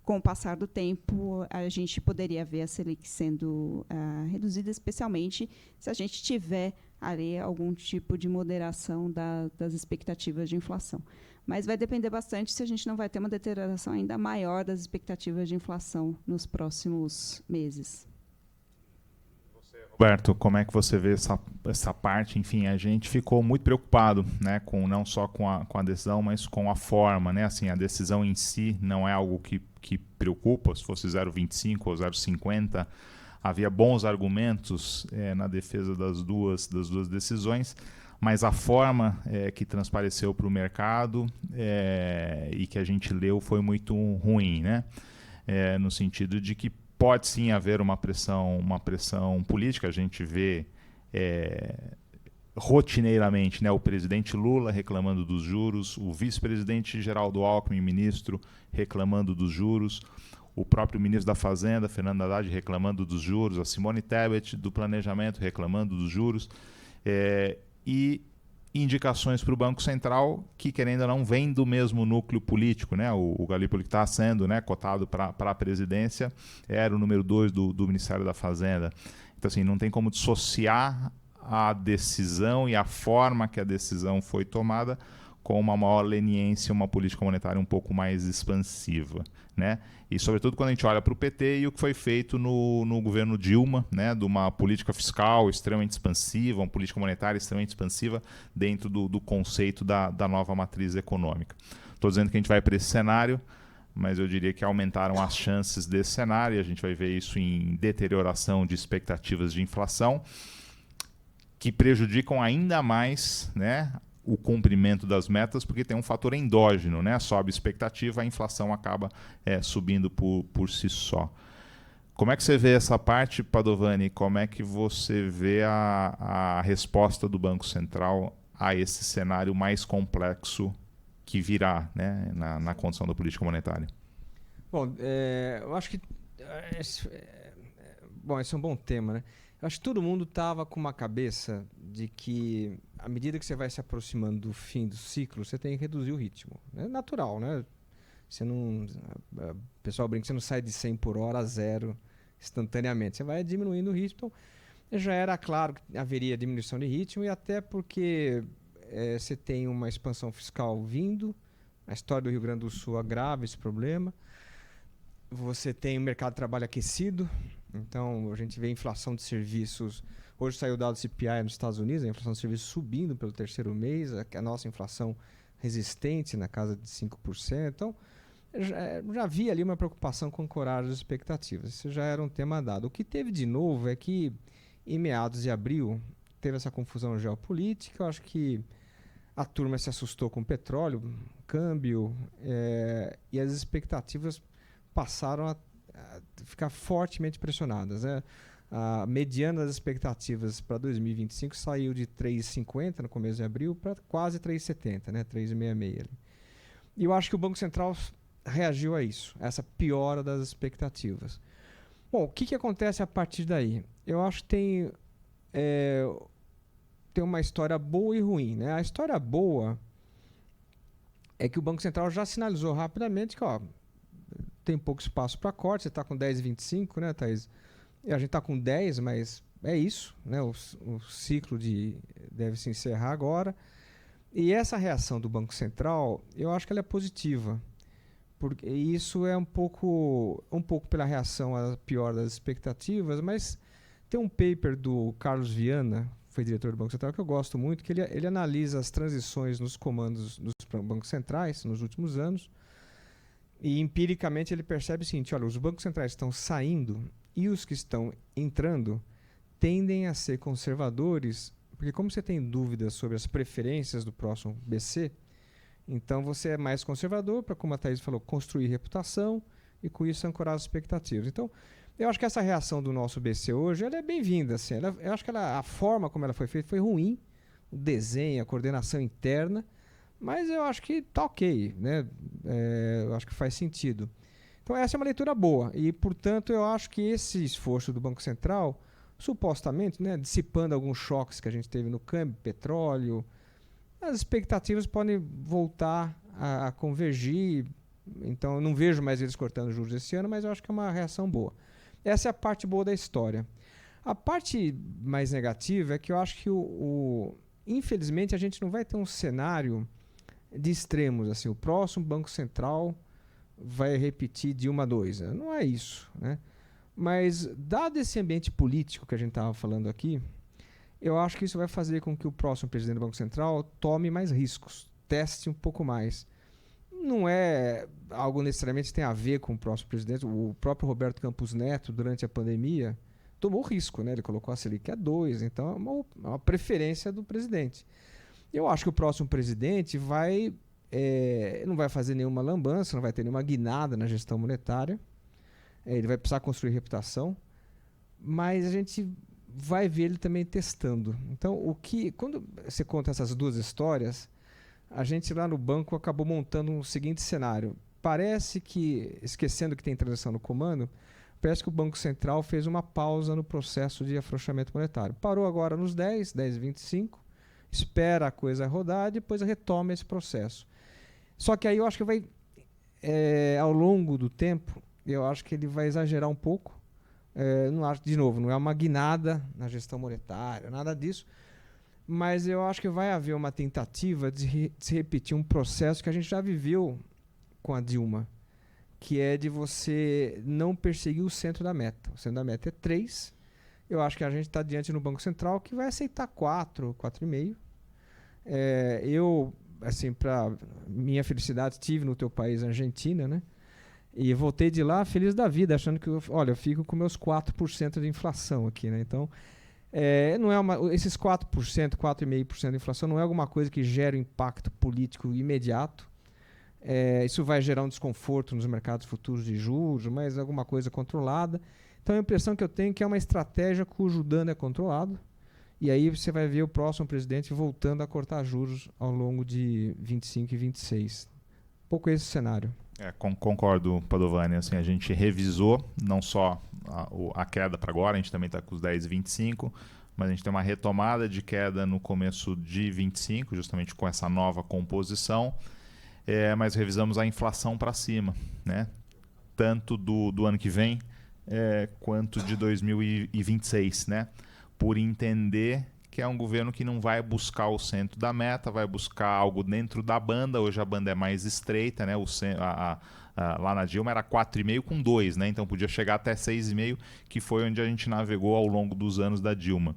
com o passar do tempo, a gente poderia ver a Selic sendo reduzida, especialmente se a gente tiver ali algum tipo de moderação das expectativas de inflação. Mas vai depender bastante se a gente não vai ter uma deterioração ainda maior das expectativas de inflação nos próximos meses. Roberto, como é que você vê essa parte? Enfim, a gente ficou muito preocupado, né, não só com a decisão, mas com a forma, né? Assim, a decisão em si não é algo que preocupa. Se fosse 0,25 ou 0,50, havia bons argumentos na defesa das duas decisões, mas a forma que transpareceu para o mercado e que a gente leu foi muito ruim, né? No sentido de que pode sim haver uma pressão política. A gente vê rotineiramente, né, o presidente Lula reclamando dos juros, o vice-presidente Geraldo Alckmin, ministro, reclamando dos juros, o próprio ministro da Fazenda, Fernando Haddad, reclamando dos juros, a Simone Tebet, do Planejamento, reclamando dos juros, e indicações para o Banco Central que, querendo ou não, vem do mesmo núcleo político, né? O Galípoli, que está sendo, né, cotado para a presidência, era o número 2 do Ministério da Fazenda. Então, assim, não tem como dissociar a decisão e a forma que a decisão foi tomada com uma maior leniência, uma política monetária um pouco mais expansiva, né? E, sobretudo, quando a gente olha para o PT e o que foi feito no governo Dilma, né, de uma política fiscal extremamente expansiva, uma política monetária extremamente expansiva dentro do conceito da nova matriz econômica. Estou dizendo que a gente vai para esse cenário, mas eu diria que aumentaram as chances desse cenário, e a gente vai ver isso em deterioração de expectativas de inflação, que prejudicam ainda mais, né, o cumprimento das metas, porque tem um fator endógeno, né? Sobe a expectativa, a inflação acaba subindo por si só. Como é que você vê essa parte, Padovani? Como é que você vê a resposta do Banco Central a esse cenário mais complexo que virá, né, na condição da política monetária? Bom, eu acho que esse é um bom tema, né? Eu acho que todo mundo estava com uma cabeça de que, à medida que você vai se aproximando do fim do ciclo, você tem que reduzir o ritmo. É natural, né? Você não, o pessoal brinca que você não sai de 100 por hora a 0 instantaneamente. Você vai diminuindo o ritmo. Então, já era claro que haveria diminuição de ritmo, e até porque você tem uma expansão fiscal vindo. A história do Rio Grande do Sul agrava esse problema. Você tem o mercado de trabalho aquecido. Então, a gente vê a inflação de serviços. Hoje saiu o dado CPI nos Estados Unidos, a inflação de serviços subindo pelo terceiro mês, a nossa inflação resistente na casa de 5%. Então, já havia ali uma preocupação com ancorar as expectativas. Isso já era um tema dado. O que teve de novo é que, em meados de abril, teve essa confusão geopolítica. Eu acho que a turma se assustou com o petróleo, câmbio, e as expectativas passaram a ficar fortemente pressionadas, né? A mediana das expectativas para 2025 saiu de 3,50 no começo de abril para quase 3,70, né? 3,66. E eu acho que o Banco Central reagiu a isso, a essa piora das expectativas. Bom, o que acontece a partir daí? Eu acho que tem uma história boa e ruim, né? A história boa é que o Banco Central já sinalizou rapidamente que, tem pouco espaço para corte. Você está com 10,25, né, Thaís? E a gente está com 10, mas é isso, né? O ciclo deve se encerrar agora. E essa reação do Banco Central, eu acho que ela é positiva. Porque isso é um pouco pela reação à pior das expectativas, mas tem um paper do Carlos Viana, que foi diretor do Banco Central, que eu gosto muito, que ele analisa as transições nos comandos dos bancos centrais nos últimos anos. E, empiricamente, ele percebe o seguinte: olha, os bancos centrais estão saindo e os que estão entrando tendem a ser conservadores, porque, como você tem dúvidas sobre as preferências do próximo BC, então você é mais conservador para, como a Thaís falou, construir reputação e, com isso, ancorar as expectativas. Então, eu acho que essa reação do nosso BC hoje ela é bem-vinda. Assim, eu acho que a forma como ela foi feita foi ruim, o desenho, a coordenação interna, mas eu acho que tá ok, né? Eu acho que faz sentido. Então essa é uma leitura boa e, portanto, eu acho que esse esforço do Banco Central, supostamente, né, dissipando alguns choques que a gente teve no câmbio, petróleo, as expectativas podem voltar a convergir Então, eu não vejo mais eles cortando juros esse ano, mas eu acho que é uma reação boa. Essa é a parte boa da história. A parte mais negativa é que eu acho que, infelizmente, a gente não vai ter um cenário de extremos. Assim, o próximo Banco Central vai repetir Dilma II. Não é isso, né? Mas, dado esse ambiente político que a gente estava falando aqui, eu acho que isso vai fazer com que o próximo presidente do Banco Central tome mais riscos, teste um pouco mais. Não é algo necessariamente que tem a ver com o próximo presidente. O próprio Roberto Campos Neto, durante a pandemia, tomou risco, né? Ele colocou a Selic a 2, então é uma preferência do presidente. Eu acho que o próximo presidente não vai fazer nenhuma lambança, não vai ter nenhuma guinada na gestão monetária. Ele vai precisar construir reputação, mas a gente vai ver ele também testando. Então, quando você conta essas duas histórias, a gente lá no banco acabou montando um seguinte cenário. Parece que, esquecendo que tem transição no comando, parece que o Banco Central fez uma pausa no processo de afrouxamento monetário. Parou agora nos 10,25, espera a coisa rodar, depois retoma esse processo. Só que aí eu acho que vai, ao longo do tempo, eu acho que ele vai exagerar um pouco. Não acho, de novo, não é uma guinada na gestão monetária, nada disso. Mas eu acho que vai haver uma tentativa de se repetir um processo que a gente já viveu com a Dilma, que é de você não perseguir o centro da meta. O centro da meta é 3. Eu acho que a gente está diante no Banco Central que vai aceitar 4, 4,5. Eu, assim, para minha felicidade, estive no teu país, Argentina, né? E voltei de lá feliz da vida, achando que, eu fico com meus 4% de inflação aqui, né? Então, não é esses 4%, 4,5% de inflação não é alguma coisa que gera impacto político imediato. Isso vai gerar um desconforto nos mercados futuros de juros, mas alguma coisa controlada. Então, a impressão que eu tenho é que é uma estratégia cujo dano é controlado. E aí você vai ver o próximo presidente voltando a cortar juros ao longo de 25 e 26. Um pouco esse cenário. Concordo, Padovani. Assim, a gente revisou não só a queda para agora, a gente também está com os 10,25, mas a gente tem uma retomada de queda no começo de 25, justamente com essa nova composição, mas revisamos a inflação para cima, né? Tanto do ano que vem quanto de 2026, né? Por entender que é um governo que não vai buscar o centro da meta, vai buscar algo dentro da banda. Hoje a banda é mais estreita, né? Lá na Dilma era 4,5 com 2, né? Então podia chegar até 6,5, que foi onde a gente navegou ao longo dos anos da Dilma.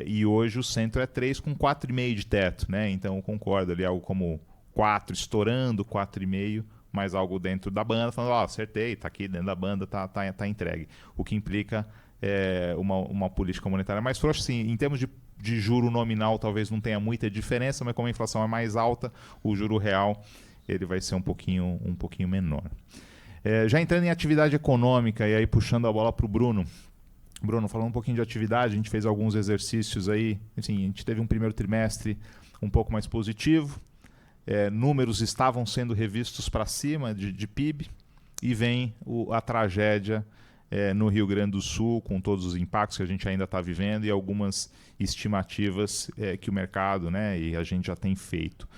E hoje o centro é 3 com 4,5 de teto, né? Então eu concordo ali, algo como 4, estourando 4,5, mais algo dentro da banda, falando, acertei, tá aqui dentro da banda, tá entregue. O que implica uma política monetária mais frouxa. Sim, em termos de juro nominal talvez não tenha muita diferença, mas como a inflação é mais alta, o juro real ele vai ser um pouquinho menor. Já entrando em atividade econômica, e aí puxando a bola para o Bruno. Bruno, falando um pouquinho de atividade, a gente fez alguns exercícios aí, assim, a gente teve um primeiro trimestre um pouco mais positivo, números estavam sendo revistos para cima de PIB, e vem a tragédia no Rio Grande do Sul, com todos os impactos que a gente ainda está vivendo e algumas estimativas que o mercado, né, e a gente já tem feito.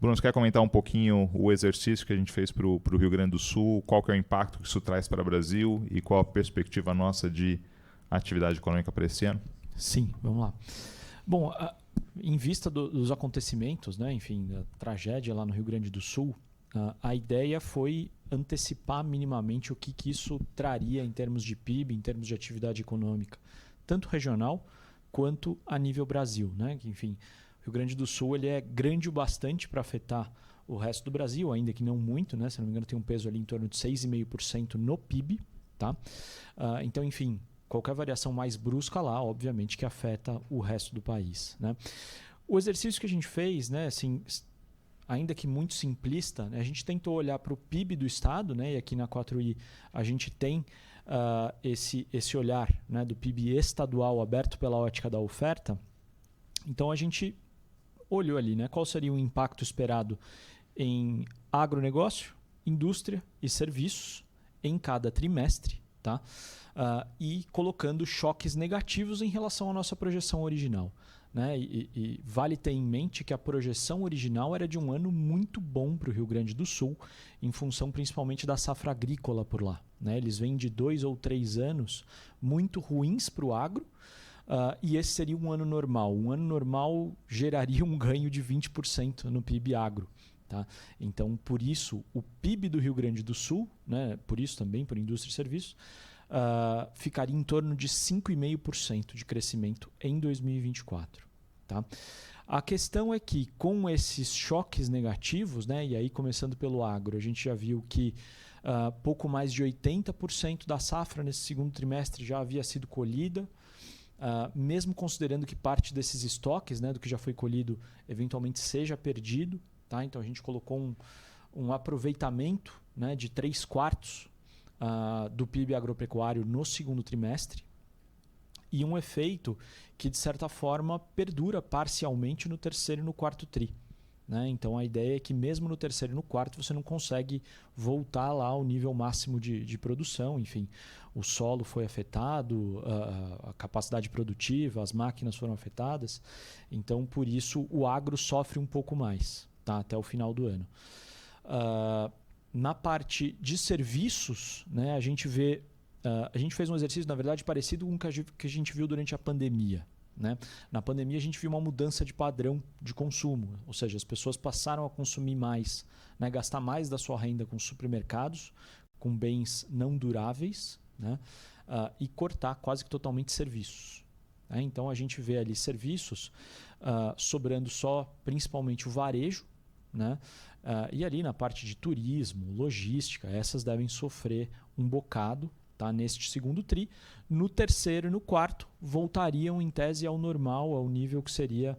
Bruno, você quer comentar um pouquinho o exercício que a gente fez para o Rio Grande do Sul, qual que é o impacto que isso traz para o Brasil e qual a perspectiva nossa de atividade econômica para esse ano? Sim, vamos lá. Bom, em vista dos acontecimentos, né, enfim, da tragédia lá no Rio Grande do Sul, a ideia foi antecipar minimamente o que isso traria em termos de PIB, em termos de atividade econômica, tanto regional quanto a nível Brasil, né? Enfim, o Rio Grande do Sul ele é grande o bastante para afetar o resto do Brasil, ainda que não muito, né? Se não me engano tem um peso ali em torno de 6,5% no PIB, tá? Então, enfim, qualquer variação mais brusca lá, obviamente que afeta o resto do país, né? O exercício que a gente fez, né, assim, ainda que muito simplista, né, a gente tentou olhar para o PIB do Estado, né, e aqui na 4i a gente tem esse olhar, né, do PIB estadual aberto pela ótica da oferta. Então a gente olhou ali, né, qual seria o impacto esperado em agronegócio, indústria e serviços em cada trimestre, tá? E colocando choques negativos em relação à nossa projeção original. né? E vale ter em mente que a projeção original era de um ano muito bom para o Rio Grande do Sul, em função principalmente da safra agrícola por lá, né? Eles vêm de 2 ou 3 anos muito ruins para o agro, e esse seria um ano normal. Um ano normal geraria um ganho de 20% no PIB agro. Tá? Então, por isso, o PIB do Rio Grande do Sul, né, por isso também, por indústria e serviços, ficaria em torno de 5,5% de crescimento em 2024. Tá? A questão é que, com esses choques negativos, né, e aí começando pelo agro, a gente já viu que pouco mais de 80% da safra nesse segundo trimestre já havia sido colhida, mesmo considerando que parte desses estoques, né, do que já foi colhido, eventualmente seja perdido. Tá? Então, a gente colocou um aproveitamento, né, de 3/4 do PIB agropecuário no segundo trimestre, e um efeito que, de certa forma, perdura parcialmente no terceiro e no quarto tri. Né? Então, a ideia é que mesmo no terceiro e no quarto você não consegue voltar lá ao nível máximo de produção. Enfim, o solo foi afetado, a capacidade produtiva, as máquinas foram afetadas. Então, por isso, o agro sofre um pouco mais, tá? Até o final do ano. Na parte de serviços, né, a gente fez um exercício, na verdade, parecido com o que a gente viu durante a pandemia. Né? Na pandemia, a gente viu uma mudança de padrão de consumo, ou seja, as pessoas passaram a consumir mais, né, gastar mais da sua renda com supermercados, com bens não duráveis, né, e cortar quase que totalmente serviços. Né? Então, a gente vê ali serviços sobrando só principalmente o varejo, né? E ali na parte de turismo, logística, essas devem sofrer um bocado. Tá? Neste segundo tri. No terceiro e no quarto voltariam em tese ao normal, ao nível que seria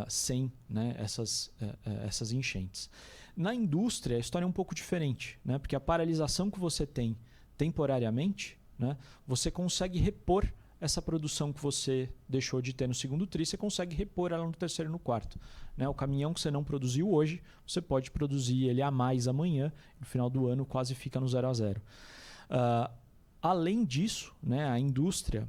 sem, né, essas enchentes. Na indústria a história é um pouco diferente, né? Porque a paralisação que você tem temporariamente, né, você consegue repor essa produção que você deixou de ter no segundo tri, você consegue repor ela no terceiro e no quarto. Né? O caminhão que você não produziu hoje, você pode produzir ele a mais amanhã, no final do ano quase fica no 0-0. Além disso, né, a indústria,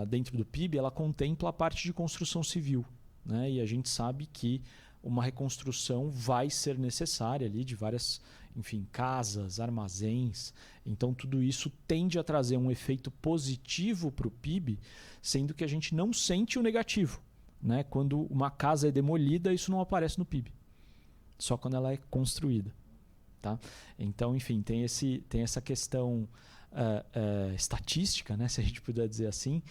dentro do PIB, ela contempla a parte de construção civil. Né? E a gente sabe que uma reconstrução vai ser necessária ali de várias, enfim, casas, armazéns. Então, tudo isso tende a trazer um efeito positivo para o PIB, sendo que a gente não sente o negativo. Né? Quando uma casa é demolida, isso não aparece no PIB. Só quando ela é construída. Tá? Então, enfim, tem essa questão estatística, né, se a gente puder dizer assim,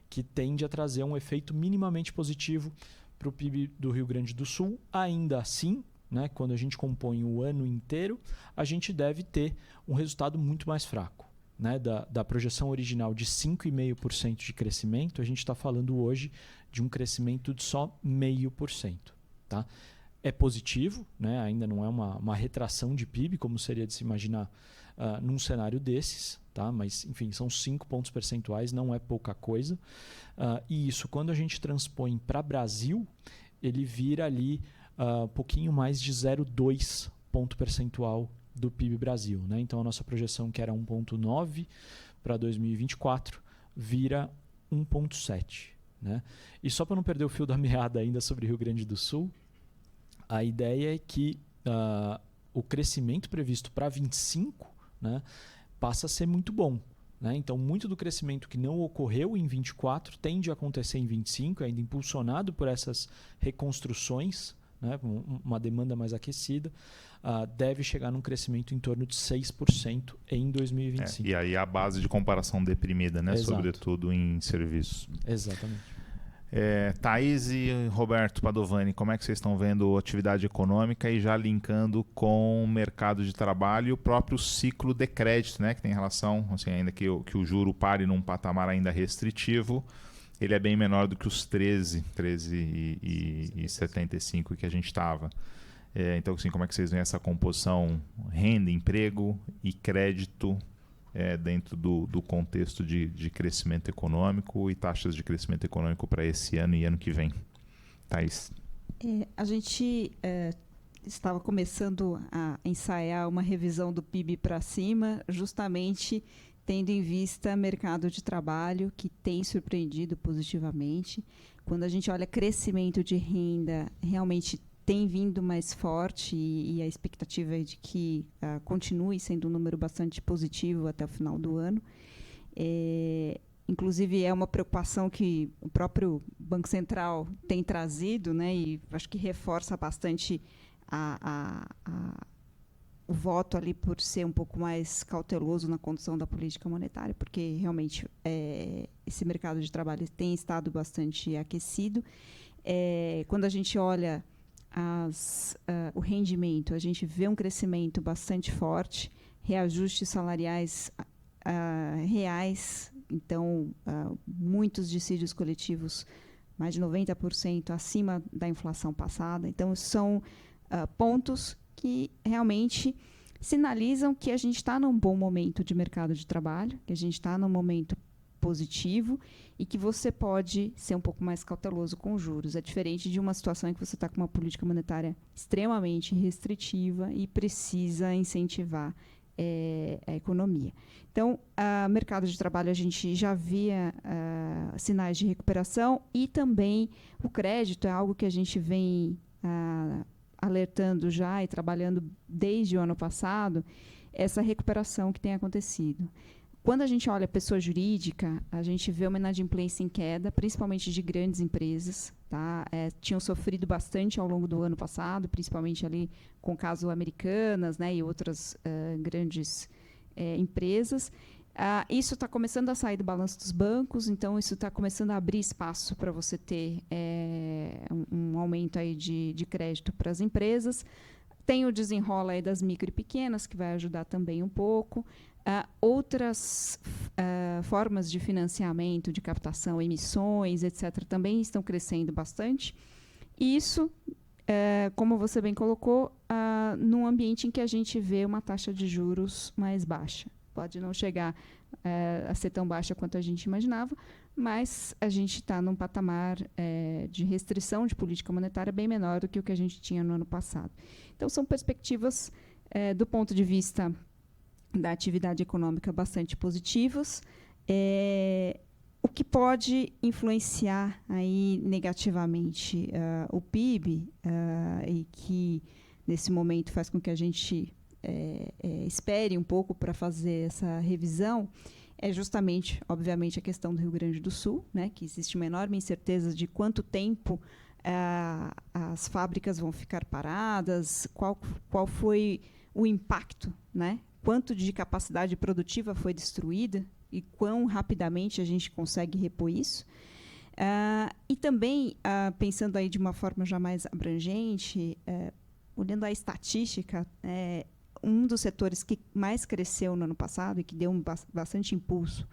que tende a trazer um efeito minimamente positivo para o PIB do Rio Grande do Sul. Ainda assim, né, quando a gente compõe o ano inteiro, a gente deve ter um resultado muito mais fraco. Né? Da projeção original de 5,5% de crescimento, a gente está falando hoje de um crescimento de só 0,5%. Tá? É positivo, né? Ainda não é uma retração de PIB, como seria de se imaginar num cenário desses, tá? Mas, enfim, são 5 pontos percentuais, não é pouca coisa. E isso, quando a gente transpõe para Brasil, ele vira ali um pouquinho mais de 0,2 ponto percentual do PIB Brasil. Né? Então, a nossa projeção, que era 1,9 para 2024, vira 1,7. Né? E só para não perder o fio da meada ainda sobre Rio Grande do Sul, a ideia é que o crescimento previsto para 25, né, passa a ser muito bom. Né? Então, muito do crescimento que não ocorreu em 24 tende a acontecer em 25, ainda impulsionado por essas reconstruções, né, uma demanda mais aquecida, deve chegar num crescimento em torno de 6% em 2025. E aí a base de comparação deprimida, né? Sobretudo em serviços. Exatamente. Thaís e Roberto Padovani, como é que vocês estão vendo a atividade econômica e já linkando com o mercado de trabalho e o próprio ciclo de crédito, né, que tem relação, assim, ainda que o juro pare num patamar ainda restritivo, ele é bem menor do que os 13,75 que a gente estava. Então, assim, como é que vocês veem essa composição renda, emprego e crédito dentro do contexto de crescimento econômico e taxas de crescimento econômico para esse ano e ano que vem? Thaís. A gente estava começando a ensaiar uma revisão do PIB para cima, justamente tendo em vista mercado de trabalho que tem surpreendido positivamente. Quando a gente olha crescimento de renda, realmente tem vindo mais forte e a expectativa é de que continue sendo um número bastante positivo até o final do ano. Inclusive, é uma preocupação que o próprio Banco Central tem trazido, né, e acho que reforça bastante o voto ali por ser um pouco mais cauteloso na condução da política monetária, porque realmente esse mercado de trabalho tem estado bastante aquecido. Quando a gente olha o rendimento, a gente vê um crescimento bastante forte, reajustes salariais reais, então muitos dissídios coletivos, mais de 90% acima da inflação passada. Então, são pontos que realmente sinalizam que a gente está num bom momento de mercado de trabalho, que a gente está num momento positivo e que você pode ser um pouco mais cauteloso com os juros. É diferente de uma situação em que você está com uma política monetária extremamente restritiva e precisa incentivar a economia. Então, o mercado de trabalho a gente já via sinais de recuperação e também o crédito é algo que a gente vem alertando já e trabalhando desde o ano passado, essa recuperação que tem acontecido. Quando a gente olha a pessoa jurídica, a gente vê uma inadimplência em queda, principalmente de grandes empresas. Tá? Tinham sofrido bastante ao longo do ano passado, principalmente ali com o caso Americanas, né, e outras grandes empresas. Isso está começando a sair do balanço dos bancos, então isso está começando a abrir espaço para você ter um aumento aí de crédito para as empresas. Tem o desenrola aí das micro e pequenas, que vai ajudar também um pouco. Outras formas de financiamento, de captação, emissões, etc., também estão crescendo bastante. E isso, como você bem colocou, num ambiente em que a gente vê uma taxa de juros mais baixa. Pode não chegar a ser tão baixa quanto a gente imaginava, mas a gente está num patamar de restrição de política monetária bem menor do que o que a gente tinha no ano passado. Então, são perspectivas, do ponto de vista da atividade econômica, bastante positivas, o que pode influenciar aí negativamente o PIB e que, nesse momento, faz com que a gente espere um pouco para fazer essa revisão, é justamente, obviamente, a questão do Rio Grande do Sul, né, que existe uma enorme incerteza de quanto tempo as fábricas vão ficar paradas, qual foi o impacto, né? Quanto de capacidade produtiva foi destruída e quão rapidamente a gente consegue repor isso. E também, pensando aí de uma forma já mais abrangente, olhando a estatística, um dos setores que mais cresceu no ano passado e que deu bastante impulso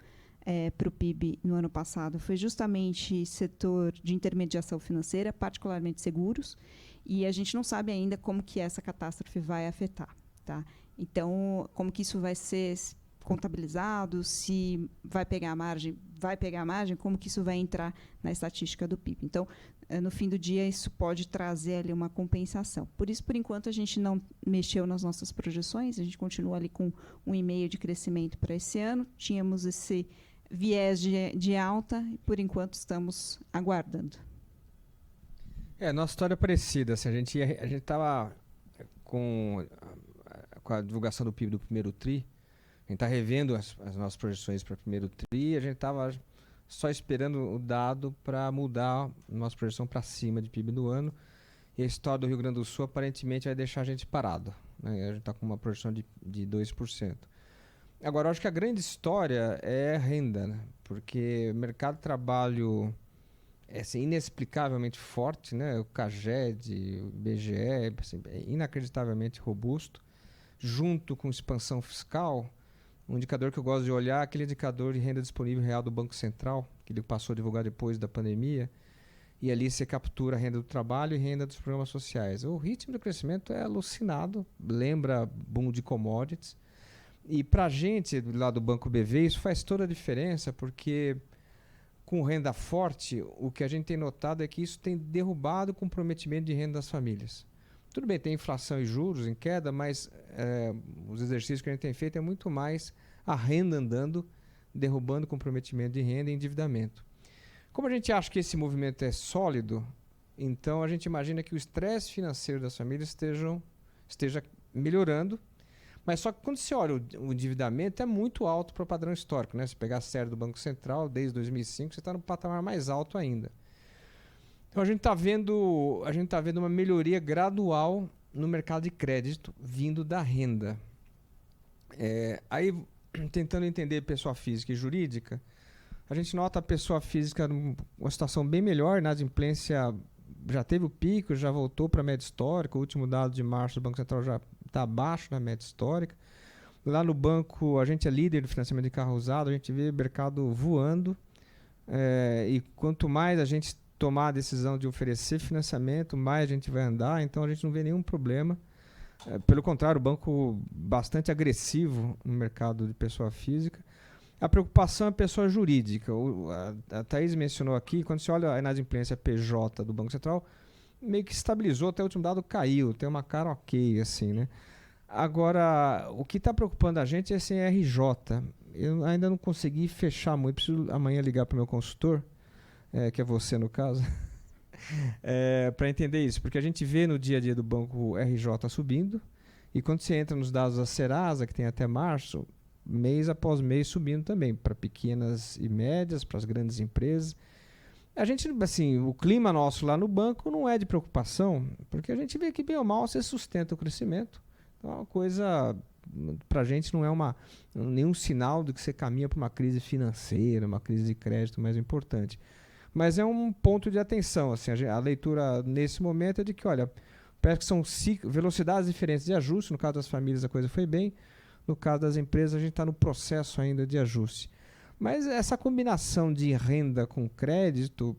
para o PIB no ano passado foi justamente setor de intermediação financeira, particularmente seguros, e a gente não sabe ainda como que essa catástrofe vai afetar. Tá? Então, como que isso vai ser contabilizado, se vai pegar a margem, como que isso vai entrar na estatística do PIB. Então, no fim do dia, isso pode trazer ali uma compensação. Por isso, por enquanto, a gente não mexeu nas nossas projeções, a gente continua ali com 1,5% de crescimento para esse ano. Tínhamos esse viés de alta e, por enquanto, estamos aguardando. Nossa história é parecida. Assim, a gente estava com a divulgação do PIB do primeiro TRI, a gente está revendo as nossas projeções para o primeiro TRI, e a gente estava só esperando o dado para mudar a nossa projeção para cima de PIB do ano, e a história do Rio Grande do Sul aparentemente vai deixar a gente parado. Né? A gente está com uma projeção de 2%. Agora, eu acho que a grande história é a renda, né? Porque o mercado de trabalho é assim, inexplicavelmente forte, né? O CAGED, o IBGE, assim, é inacreditavelmente robusto, junto com expansão fiscal. Um indicador que eu gosto de olhar é aquele indicador de renda disponível real do Banco Central, que ele passou a divulgar depois da pandemia, e ali você captura a renda do trabalho e renda dos programas sociais. O ritmo de crescimento é alucinado, lembra boom de commodities, e para a gente, lá do Banco BV, isso faz toda a diferença, porque com renda forte, o que a gente tem notado é que isso tem derrubado o comprometimento de renda das famílias. Tudo bem, tem inflação e juros em queda, mas os exercícios que a gente tem feito é muito mais a renda andando, derrubando comprometimento de renda e endividamento. Como a gente acha que esse movimento é sólido, então a gente imagina que o estresse financeiro das famílias esteja melhorando, mas só que quando você olha o endividamento é muito alto para o padrão histórico, né? Se pegar a série do Banco Central, desde 2005, você está no patamar mais alto ainda. Então a gente está vendo uma melhoria gradual no mercado de crédito vindo da renda. Aí, tentando entender pessoa física e jurídica, a gente nota a pessoa física numa situação bem melhor, na adimplência já teve o pico, já voltou para a média histórica, o último dado de março do Banco Central já está abaixo da média histórica. Lá no banco, a gente é líder do financiamento de carro usado, a gente vê o mercado voando, e quanto mais a gente tomar a decisão de oferecer financiamento, mais a gente vai andar, então a gente não vê nenhum problema. Pelo contrário, o banco bastante agressivo no mercado de pessoa física. A preocupação é a pessoa jurídica. A Thaís mencionou aqui, quando você olha a inadimplência PJ do Banco Central, meio que estabilizou, até o último dado caiu, tem uma cara ok, assim, né? Agora, o que está preocupando a gente é esse RJ. Eu ainda não consegui fechar muito, preciso amanhã ligar para o meu consultor, que é você no caso, para entender isso, porque a gente vê no dia a dia do banco RJ subindo, e quando você entra nos dados da Serasa, que tem até março, mês após mês subindo também, para pequenas e médias, para as grandes empresas. A gente, assim, o clima nosso lá no banco não é de preocupação, porque a gente vê que bem ou mal você sustenta o crescimento. Então, é uma coisa, para a gente não é nenhum sinal de que você caminha para uma crise financeira, uma crise de crédito mais importante. Mas é um ponto de atenção. Assim, a leitura nesse momento é de que, olha, parece que são velocidades diferentes de ajuste. No caso das famílias a coisa foi bem, no caso das empresas a gente está no processo ainda de ajuste. Mas essa combinação de renda com crédito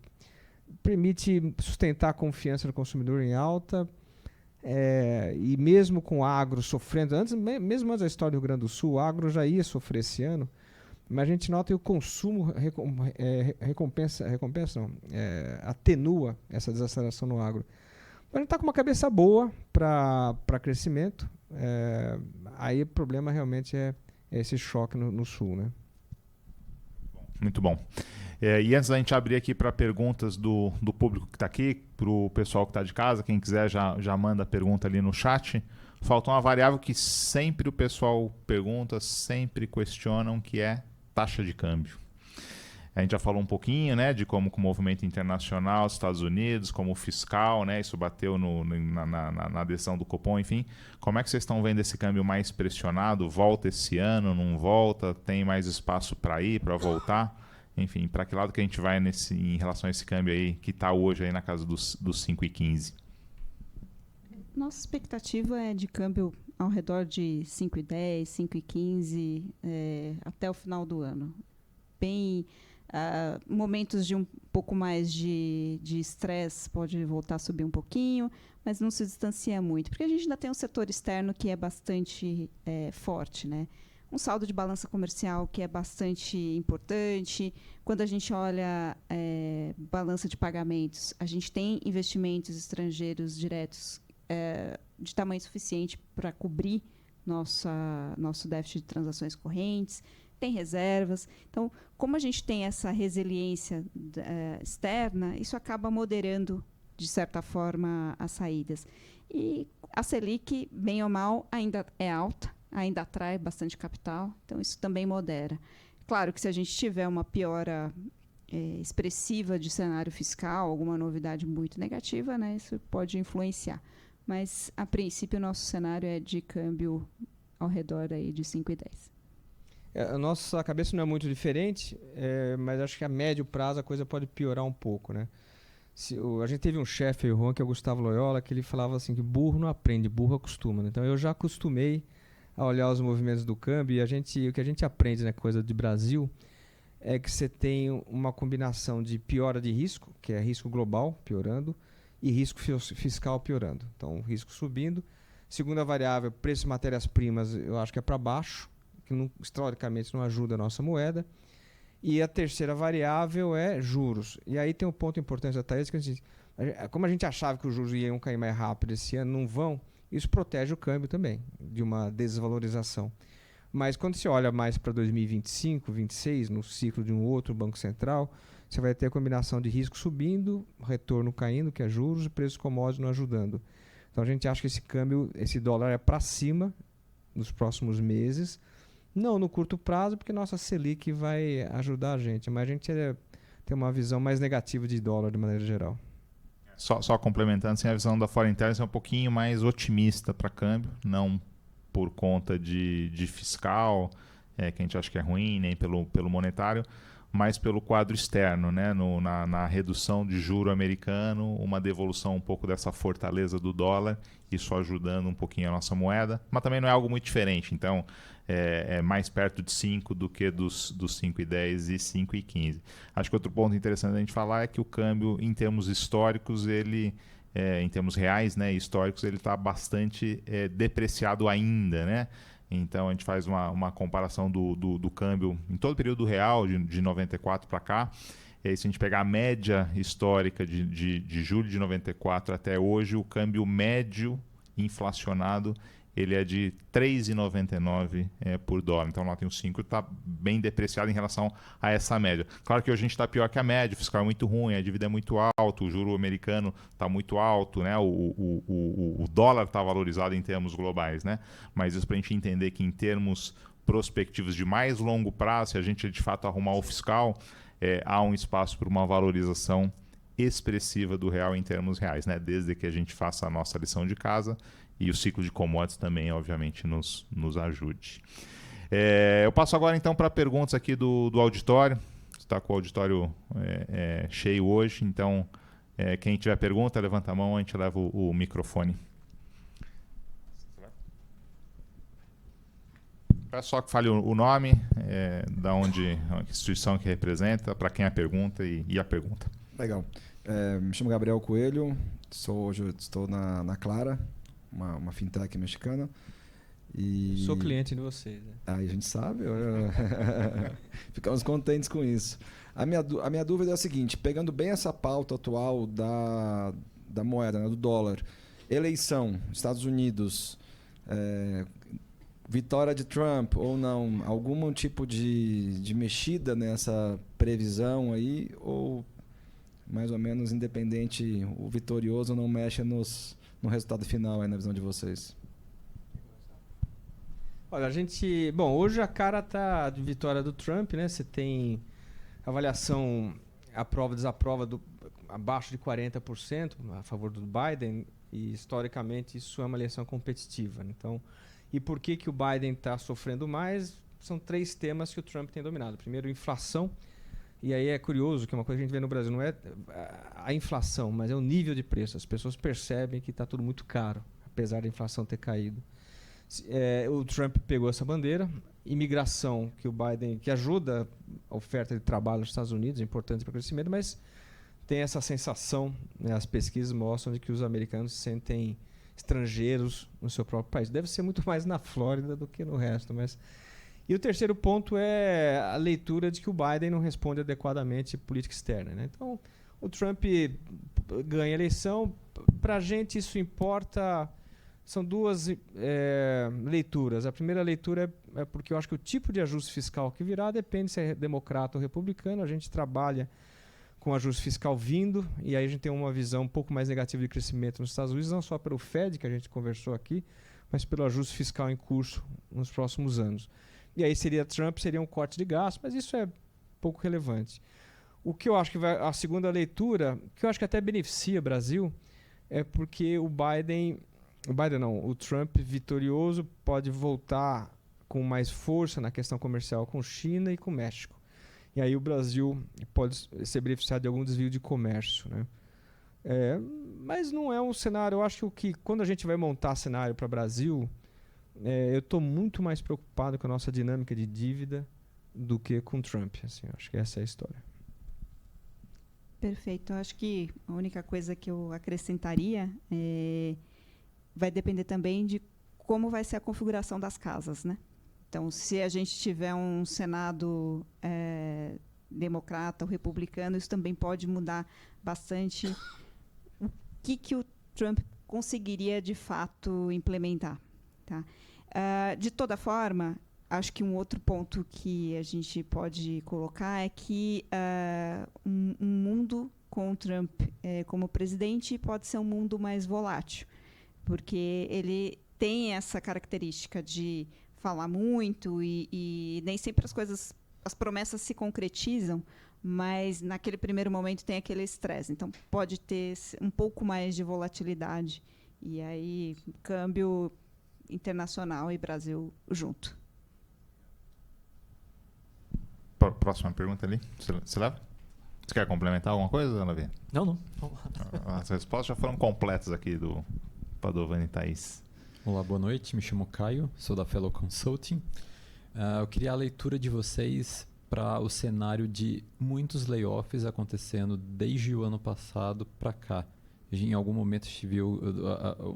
permite sustentar a confiança do consumidor em alta, e mesmo com o agro sofrendo, mesmo antes da história do Rio Grande do Sul, o agro já ia sofrer esse ano, mas a gente nota que o consumo atenua essa desaceleração no agro. A gente está com uma cabeça boa para crescimento, aí o problema realmente é esse choque no sul, né? Muito bom. E antes da gente abrir aqui para perguntas do público que está aqui, para o pessoal que está de casa, quem quiser já manda a pergunta ali no chat. Falta uma variável que sempre o pessoal pergunta, sempre questionam, que é taxa de câmbio. A gente já falou um pouquinho, né, de como com o movimento internacional, Estados Unidos, como fiscal, né, isso bateu na decisão do Copom, enfim. Como é que vocês estão vendo esse câmbio mais pressionado? Volta esse ano, não volta? Tem mais espaço para ir, para voltar? Enfim, para que lado que a gente vai em relação a esse câmbio aí, que está hoje aí na casa dos 5,15? Nossa expectativa é de câmbio ao redor de 5,10, 5,15 até o final do ano. Momentos de um pouco mais de estresse pode voltar a subir um pouquinho, mas não se distancia muito, porque a gente ainda tem um setor externo que é bastante forte, né? Um saldo de balança comercial que é bastante importante. Quando a gente olha balança de pagamentos, a gente tem investimentos estrangeiros diretos de tamanho suficiente para cobrir nosso déficit de transações correntes, tem reservas. Então, como a gente tem essa resiliência externa, isso acaba moderando, de certa forma, as saídas. E a Selic, bem ou mal, ainda é alta, ainda atrai bastante capital, então isso também modera. Claro que se a gente tiver uma piora expressiva de cenário fiscal, alguma novidade muito negativa, né, isso pode influenciar. Mas, a princípio, o nosso cenário é de câmbio ao redor aí de 5,10. A nossa cabeça não é muito diferente, mas acho que a médio prazo a coisa pode piorar um pouco, né? A gente teve um chefe, o Juan, que é o Gustavo Loyola, que ele falava assim que burro não aprende, burro acostuma, né? Então eu já acostumei a olhar os movimentos do câmbio e o que a gente aprende na coisa de Brasil é que você tem uma combinação de piora de risco, que é risco global piorando, e risco fiscal piorando. Então, risco subindo. Segunda variável, preço de matérias-primas, eu acho que é para baixo, que historicamente não ajuda a nossa moeda. E a terceira variável é juros. E aí tem um ponto importante da Thaís, que como a gente achava que os juros iam cair mais rápido esse ano, não vão, isso protege o câmbio também, de uma desvalorização. Mas quando você olha mais para 2025, 2026, no ciclo de um outro Banco Central, você vai ter a combinação de risco subindo, retorno caindo, que é juros, e preços commodities não ajudando. Então a gente acha que esse câmbio, esse dólar é para cima nos próximos meses, não no curto prazo, porque nossa Selic vai ajudar a gente, mas a gente tem uma visão mais negativa de dólar de maneira geral. Só complementando, assim, a visão da Foreign Intelligence é um pouquinho mais otimista para câmbio, não por conta de fiscal, que a gente acha que é ruim, nem pelo monetário, mas pelo quadro externo, né? Na redução de juro americano, uma devolução um pouco dessa fortaleza do dólar, isso ajudando um pouquinho a nossa moeda, mas também não é algo muito diferente, então é mais perto de 5 do que dos 5,10 e 5,15. Acho que outro ponto interessante a gente falar é que o câmbio, em termos históricos, ele, em termos reais, né, históricos, ele está bastante depreciado ainda, né? Então a gente faz uma comparação do câmbio em todo o período real, de 94 para cá. E aí, se a gente pegar a média histórica de julho de 94 até hoje, o câmbio médio inflacionado ele é de 3,99 por dólar. Então lá tem o 5, está bem depreciado em relação a essa média. Claro que hoje a gente está pior que a média, o fiscal é muito ruim, a dívida é muito alta, o juro americano está muito alto, né? O dólar está valorizado em termos globais, né? Mas isso para a gente entender que em termos prospectivos de mais longo prazo, se a gente de fato arrumar o fiscal, há um espaço para uma valorização expressiva do real em termos reais, né? Desde que a gente faça a nossa lição de casa e o ciclo de commodities também, obviamente, nos ajude. Eu passo agora, então, para perguntas aqui do auditório. Está com o auditório cheio hoje, então, quem tiver pergunta, levanta a mão, a gente leva o microfone. Peço só que fale o nome, da onde, a instituição que representa, para quem é a pergunta e a pergunta. Legal. Me chamo Gabriel Coelho, hoje estou na Clara, uma fintech mexicana. E... Sou cliente de vocês. Né? Aí a gente sabe. Ficamos contentes com isso. A minha dúvida é a seguinte, pegando bem essa pauta atual da moeda, né, do dólar, eleição, Estados Unidos, vitória de Trump ou não, algum tipo de mexida nessa previsão aí, ou mais ou menos independente, o vitorioso não mexe no resultado final aí na visão de vocês? Olha, hoje a cara tá de vitória do Trump, né? Você tem avaliação aprova, desaprova abaixo de 40% a favor do Biden, e historicamente isso é uma eleição competitiva. Então, e por que o Biden está sofrendo mais? São 3 temas que o Trump tem dominado. Primeiro, inflação. E aí é curioso que uma coisa que a gente vê no Brasil não é a inflação, mas é o nível de preço. As pessoas percebem que está tudo muito caro, apesar da inflação ter caído. O Trump pegou essa bandeira. Imigração, que ajuda a oferta de trabalho nos Estados Unidos, é importante para o crescimento, mas tem essa sensação, né, as pesquisas mostram de que os americanos se sentem estrangeiros no seu próprio país. Deve ser muito mais na Flórida do que no resto, mas... E o terceiro ponto é a leitura de que o Biden não responde adequadamente à política externa. Né? Então, o Trump ganha a eleição. Para a gente, isso importa... São 2 leituras. A primeira leitura é porque eu acho que o tipo de ajuste fiscal que virá depende se é democrata ou republicano. A gente trabalha com ajuste fiscal vindo, e aí a gente tem uma visão um pouco mais negativa de crescimento nos Estados Unidos, não só pelo Fed, que a gente conversou aqui, mas pelo ajuste fiscal em curso nos próximos anos. E aí seria um corte de gastos, mas isso é pouco relevante. O que eu acho que a segunda leitura, que eu acho que até beneficia o Brasil, é porque o Trump vitorioso pode voltar com mais força na questão comercial com China e com México. E aí o Brasil pode ser beneficiado de algum desvio de comércio. Né? Mas não é um cenário... Eu acho que quando a gente vai montar cenário para o Brasil... eu estou muito mais preocupado com a nossa dinâmica de dívida do que com Trump. Assim, acho que essa é a história. Perfeito. Eu acho que a única coisa que eu acrescentaria vai depender também de como vai ser a configuração das casas, né? Então, se a gente tiver um Senado democrata ou republicano, isso também pode mudar bastante o que o Trump conseguiria, de fato, implementar. Tá? De toda forma, acho que um outro ponto que a gente pode colocar é que um mundo com o Trump como presidente pode ser um mundo mais volátil, porque ele tem essa característica de falar muito e nem sempre as promessas se concretizam, mas naquele primeiro momento tem aquele estresse. Então pode ter um pouco mais de volatilidade e aí câmbio internacional e Brasil junto. Próxima pergunta ali. Você leva? Você quer complementar alguma coisa, Lavi? Não. As respostas já foram completas aqui do Padovani e Thaís. Olá, boa noite. Me chamo Caio, sou da Fellow Consulting. Eu queria a leitura de vocês para o cenário de muitos layoffs acontecendo desde o ano passado para cá. Em algum momento a gente viu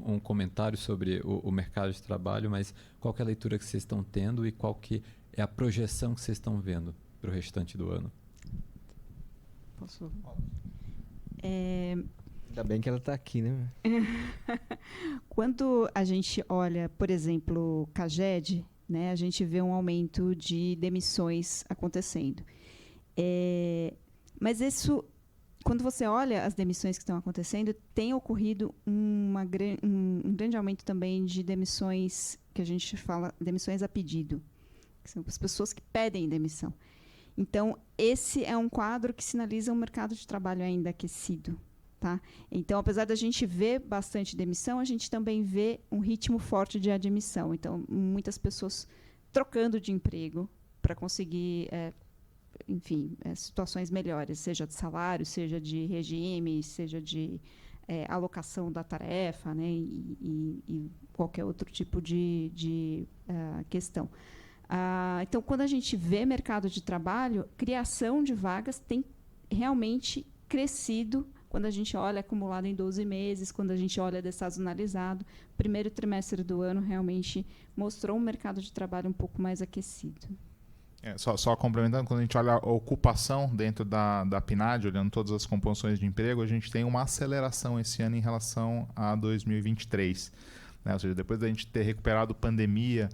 um comentário sobre o mercado de trabalho, mas qual que é a leitura que vocês estão tendo e qual que é a projeção que vocês estão vendo para o restante do ano? Posso? Ainda bem que ela está aqui, né? Quando a gente olha, por exemplo, CAGED, né, a gente vê um aumento de demissões acontecendo. Mas isso, quando você olha as demissões que estão acontecendo, tem ocorrido um grande aumento também de demissões, que a gente fala demissões a pedido, que são as pessoas que pedem demissão. Então, esse é um quadro que sinaliza um mercado de trabalho ainda aquecido. Tá? Então, apesar da gente ver bastante demissão, a gente também vê um ritmo forte de admissão. Então, muitas pessoas trocando de emprego para conseguir, situações melhores, seja de salário, seja de regime, seja de alocação da tarefa, né? E qualquer outro tipo de questão. Então, quando a gente vê mercado de trabalho, criação de vagas tem realmente crescido. Quando a gente olha acumulado em 12 meses, quando a gente olha dessazonalizado, primeiro trimestre do ano realmente mostrou um mercado de trabalho um pouco mais aquecido. Só complementando, quando a gente olha a ocupação dentro da PNAD, olhando todas as composições de emprego, a gente tem uma aceleração esse ano em relação a 2023. Né? Ou seja, depois da gente ter recuperado pandemia,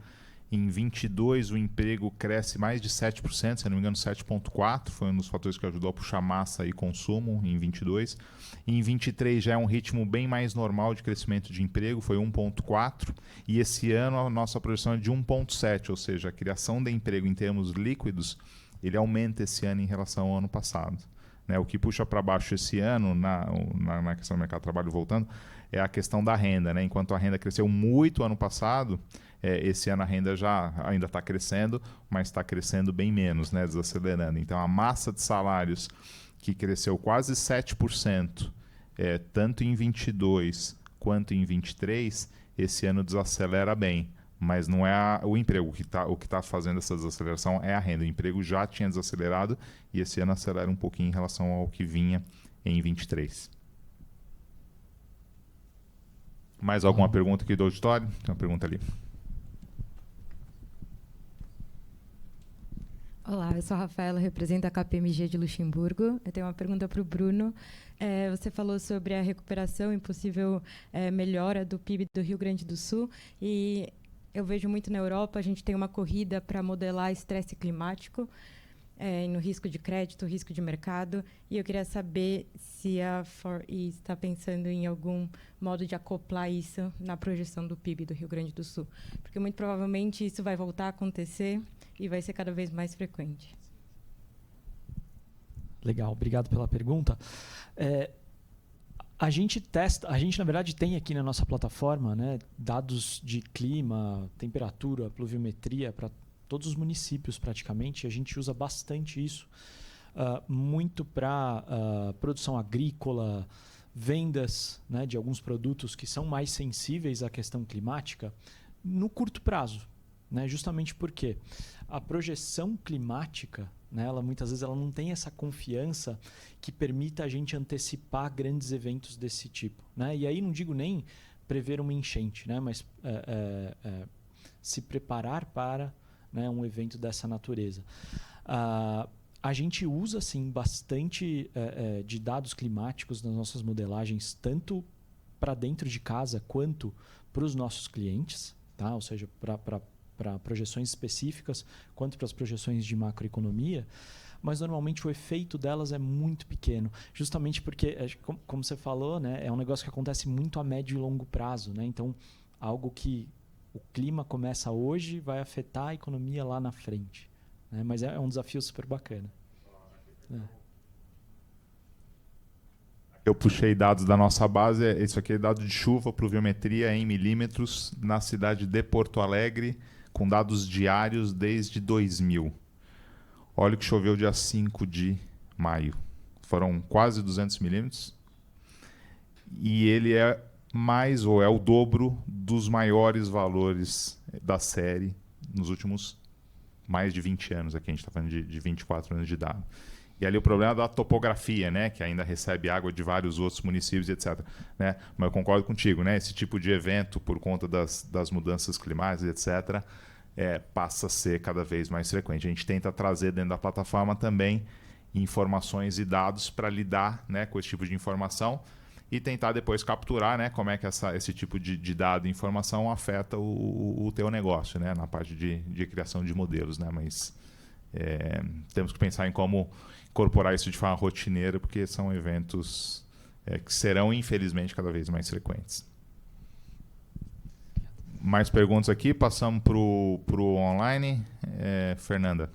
em 22 o emprego cresce mais de 7%, se não me engano 7,4%, foi um dos fatores que ajudou a puxar massa e consumo em 22. Em 23 já é um ritmo bem mais normal de crescimento de emprego, foi 1,4%, e esse ano a nossa projeção é de 1,7%, ou seja, a criação de emprego em termos líquidos, ele aumenta esse ano em relação ao ano passado. Né? O que puxa para baixo esse ano, na questão do mercado de trabalho voltando, é a questão da renda. Né? Enquanto a renda cresceu muito ano passado, esse ano a renda já ainda está crescendo, mas está crescendo bem menos, né? Desacelerando. Então, a massa de salários que cresceu quase 7%, tanto em 22 quanto em 23, esse ano desacelera bem. Mas não é o emprego o que tá fazendo essa desaceleração, é a renda. O emprego já tinha desacelerado e esse ano acelera um pouquinho em relação ao que vinha em 23. Mais alguma pergunta aqui do auditório? Tem uma pergunta ali. Olá, eu sou a Rafaela, represento a KPMG de Luxemburgo. Eu tenho uma pergunta para o Bruno. Você falou sobre a recuperação e possível melhora do PIB do Rio Grande do Sul. E eu vejo muito na Europa, a gente tem uma corrida para modelar estresse climático, no risco de crédito, risco de mercado. E eu queria saber se a 4E está pensando em algum modo de acoplar isso na projeção do PIB do Rio Grande do Sul. Porque muito provavelmente isso vai voltar a acontecer e vai ser cada vez mais frequente. Legal, obrigado pela pergunta. A gente na verdade tem aqui na nossa plataforma, né, dados de clima, temperatura, pluviometria para todos os municípios praticamente. A gente usa bastante isso, muito para produção agrícola, vendas, né, de alguns produtos que são mais sensíveis à questão climática no curto prazo. Né, justamente porque a projeção climática, né, muitas vezes ela não tem essa confiança que permita a gente antecipar grandes eventos desse tipo. Né? E aí não digo nem prever uma enchente, né, mas se preparar para, né, um evento dessa natureza. A gente usa sim, bastante de dados climáticos nas nossas modelagens, tanto para dentro de casa quanto para os nossos clientes, tá? Ou seja, para para projeções específicas quanto para as projeções de macroeconomia, mas normalmente o efeito delas é muito pequeno, justamente porque, como você falou, né, é um negócio que acontece muito a médio e longo prazo, né? Então, algo que o clima começa hoje vai afetar a economia lá na frente, né? Mas é um desafio super bacana. Eu puxei dados da nossa base, isso aqui é dado de chuva, pluviometria em milímetros na cidade de Porto Alegre, com dados diários desde 2000. Olha o que choveu dia 5 de maio. Foram quase 200 milímetros. E ele é mais, ou é o dobro dos maiores valores da série nos últimos mais de 20 anos. Aqui a gente está falando de 24 anos de dado. E ali o problema é da topografia, né, que ainda recebe água de vários outros municípios, etc. Né? Mas eu concordo contigo, né, esse tipo de evento, por conta das mudanças climáticas, etc., passa a ser cada vez mais frequente. A gente tenta trazer dentro da plataforma também informações e dados para lidar, né, com esse tipo de informação e tentar depois capturar, né, como é que esse tipo de dado e informação afeta o teu negócio, né, na parte de criação de modelos. Né, mas temos que pensar em como incorporar isso de forma rotineira, porque são eventos que serão, infelizmente, cada vez mais frequentes. Mais perguntas aqui, passamos para o online. Fernanda.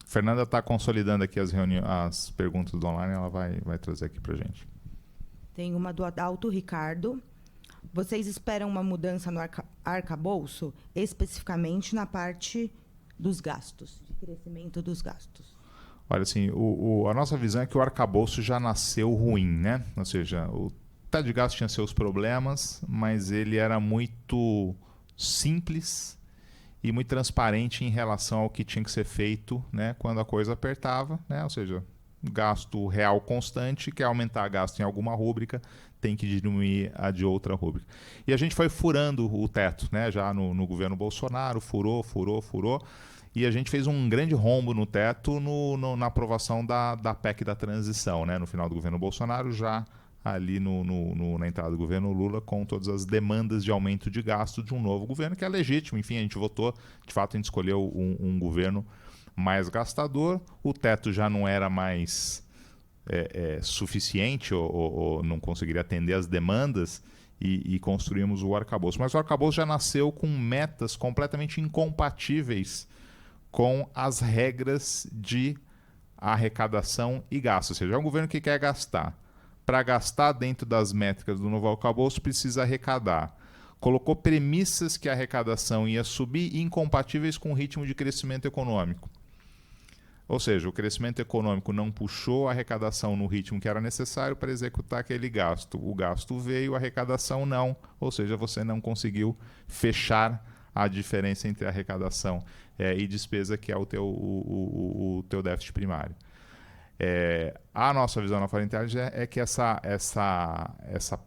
Fernanda está consolidando aqui as perguntas do online, ela vai trazer aqui para a gente. Tem uma do Adalto Ricardo. Vocês esperam uma mudança no arcabouço, especificamente na parte dos gastos, de crescimento dos gastos? Olha, assim, a nossa visão é que o arcabouço já nasceu ruim, né? Ou seja, o teto de gastos tinha seus problemas, mas ele era muito simples e muito transparente em relação ao que tinha que ser feito, né, quando a coisa apertava, né? Ou seja, gasto real constante, quer aumentar gasto em alguma rúbrica, tem que diminuir a de outra rúbrica. E a gente foi furando o teto, né? Já no governo Bolsonaro, furou, e a gente fez um grande rombo no teto na aprovação da PEC da transição, né? No final do governo Bolsonaro, já ali na entrada do governo Lula, com todas as demandas de aumento de gasto de um novo governo, que é legítimo. Enfim, a gente votou, de fato a gente escolheu um governo mais gastador, o teto já não era mais suficiente ou não conseguiria atender as demandas e construímos o arcabouço. Mas o arcabouço já nasceu com metas completamente incompatíveis com as regras de arrecadação e gasto. Ou seja, é um governo que quer gastar. Para gastar dentro das métricas do novo arcabouço, precisa arrecadar. Colocou premissas que a arrecadação ia subir incompatíveis com o ritmo de crescimento econômico. Ou seja, o crescimento econômico não puxou a arrecadação no ritmo que era necessário para executar aquele gasto. O gasto veio, a arrecadação não. Ou seja, você não conseguiu fechar a diferença entre arrecadação e despesa, que é o teu déficit primário. A nossa visão na Foreign Intelligence é que essa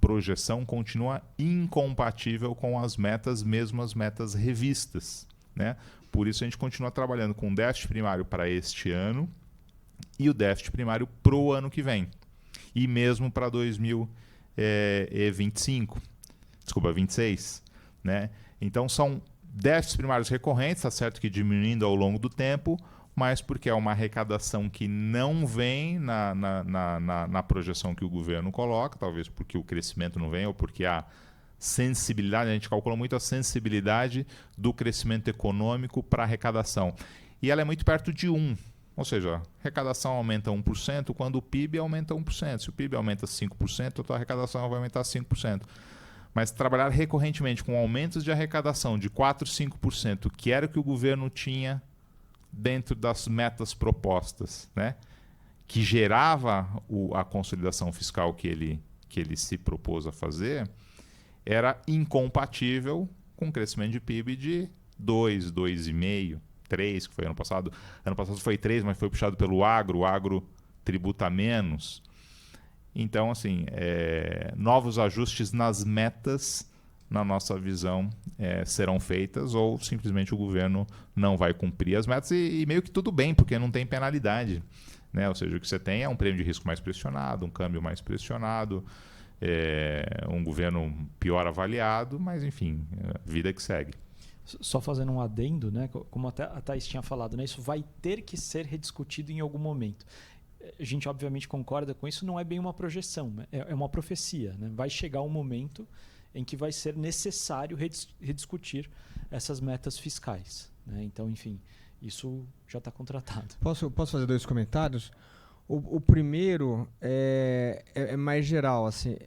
projeção continua incompatível com as metas, mesmo as metas revistas, né? Por isso a gente continua trabalhando com o déficit primário para este ano e o déficit primário para o ano que vem. E mesmo para 2026, né? Então são déficits primários recorrentes, está certo que diminuindo ao longo do tempo, mas porque é uma arrecadação que não vem na projeção que o governo coloca, talvez porque o crescimento não vem ou porque a sensibilidade, a gente calcula muito a sensibilidade do crescimento econômico para a arrecadação. E ela é muito perto de 1. Ou seja, a arrecadação aumenta 1% quando o PIB aumenta 1%. Se o PIB aumenta 5%, a tua arrecadação vai aumentar 5%. Mas trabalhar recorrentemente com aumentos de arrecadação de 4%, 5%, que era o que o governo tinha dentro das metas propostas, né? Que gerava a consolidação fiscal que ele se propôs a fazer, era incompatível com o crescimento de PIB de 2, 2,5%, 3%, que foi ano passado. Ano passado foi 3%, mas foi puxado pelo agro, o agro tributa menos. Então, assim, novos ajustes nas metas, na nossa visão, serão feitas, ou simplesmente o governo não vai cumprir as metas e meio que tudo bem, porque não tem penalidade, né? Ou seja, o que você tem é um prêmio de risco mais pressionado, um câmbio mais pressionado, um governo pior avaliado, mas enfim, vida que segue. Só fazendo um adendo, né? Como até a Thaís tinha falado, né? Isso vai ter que ser rediscutido em algum momento. A gente obviamente concorda com isso, não é bem uma projeção, é uma profecia, né? Vai chegar um momento em que vai ser necessário rediscutir essas metas fiscais, né? Então, enfim, isso já está contratado. Posso fazer 2 comentários? O primeiro é mais geral. Assim,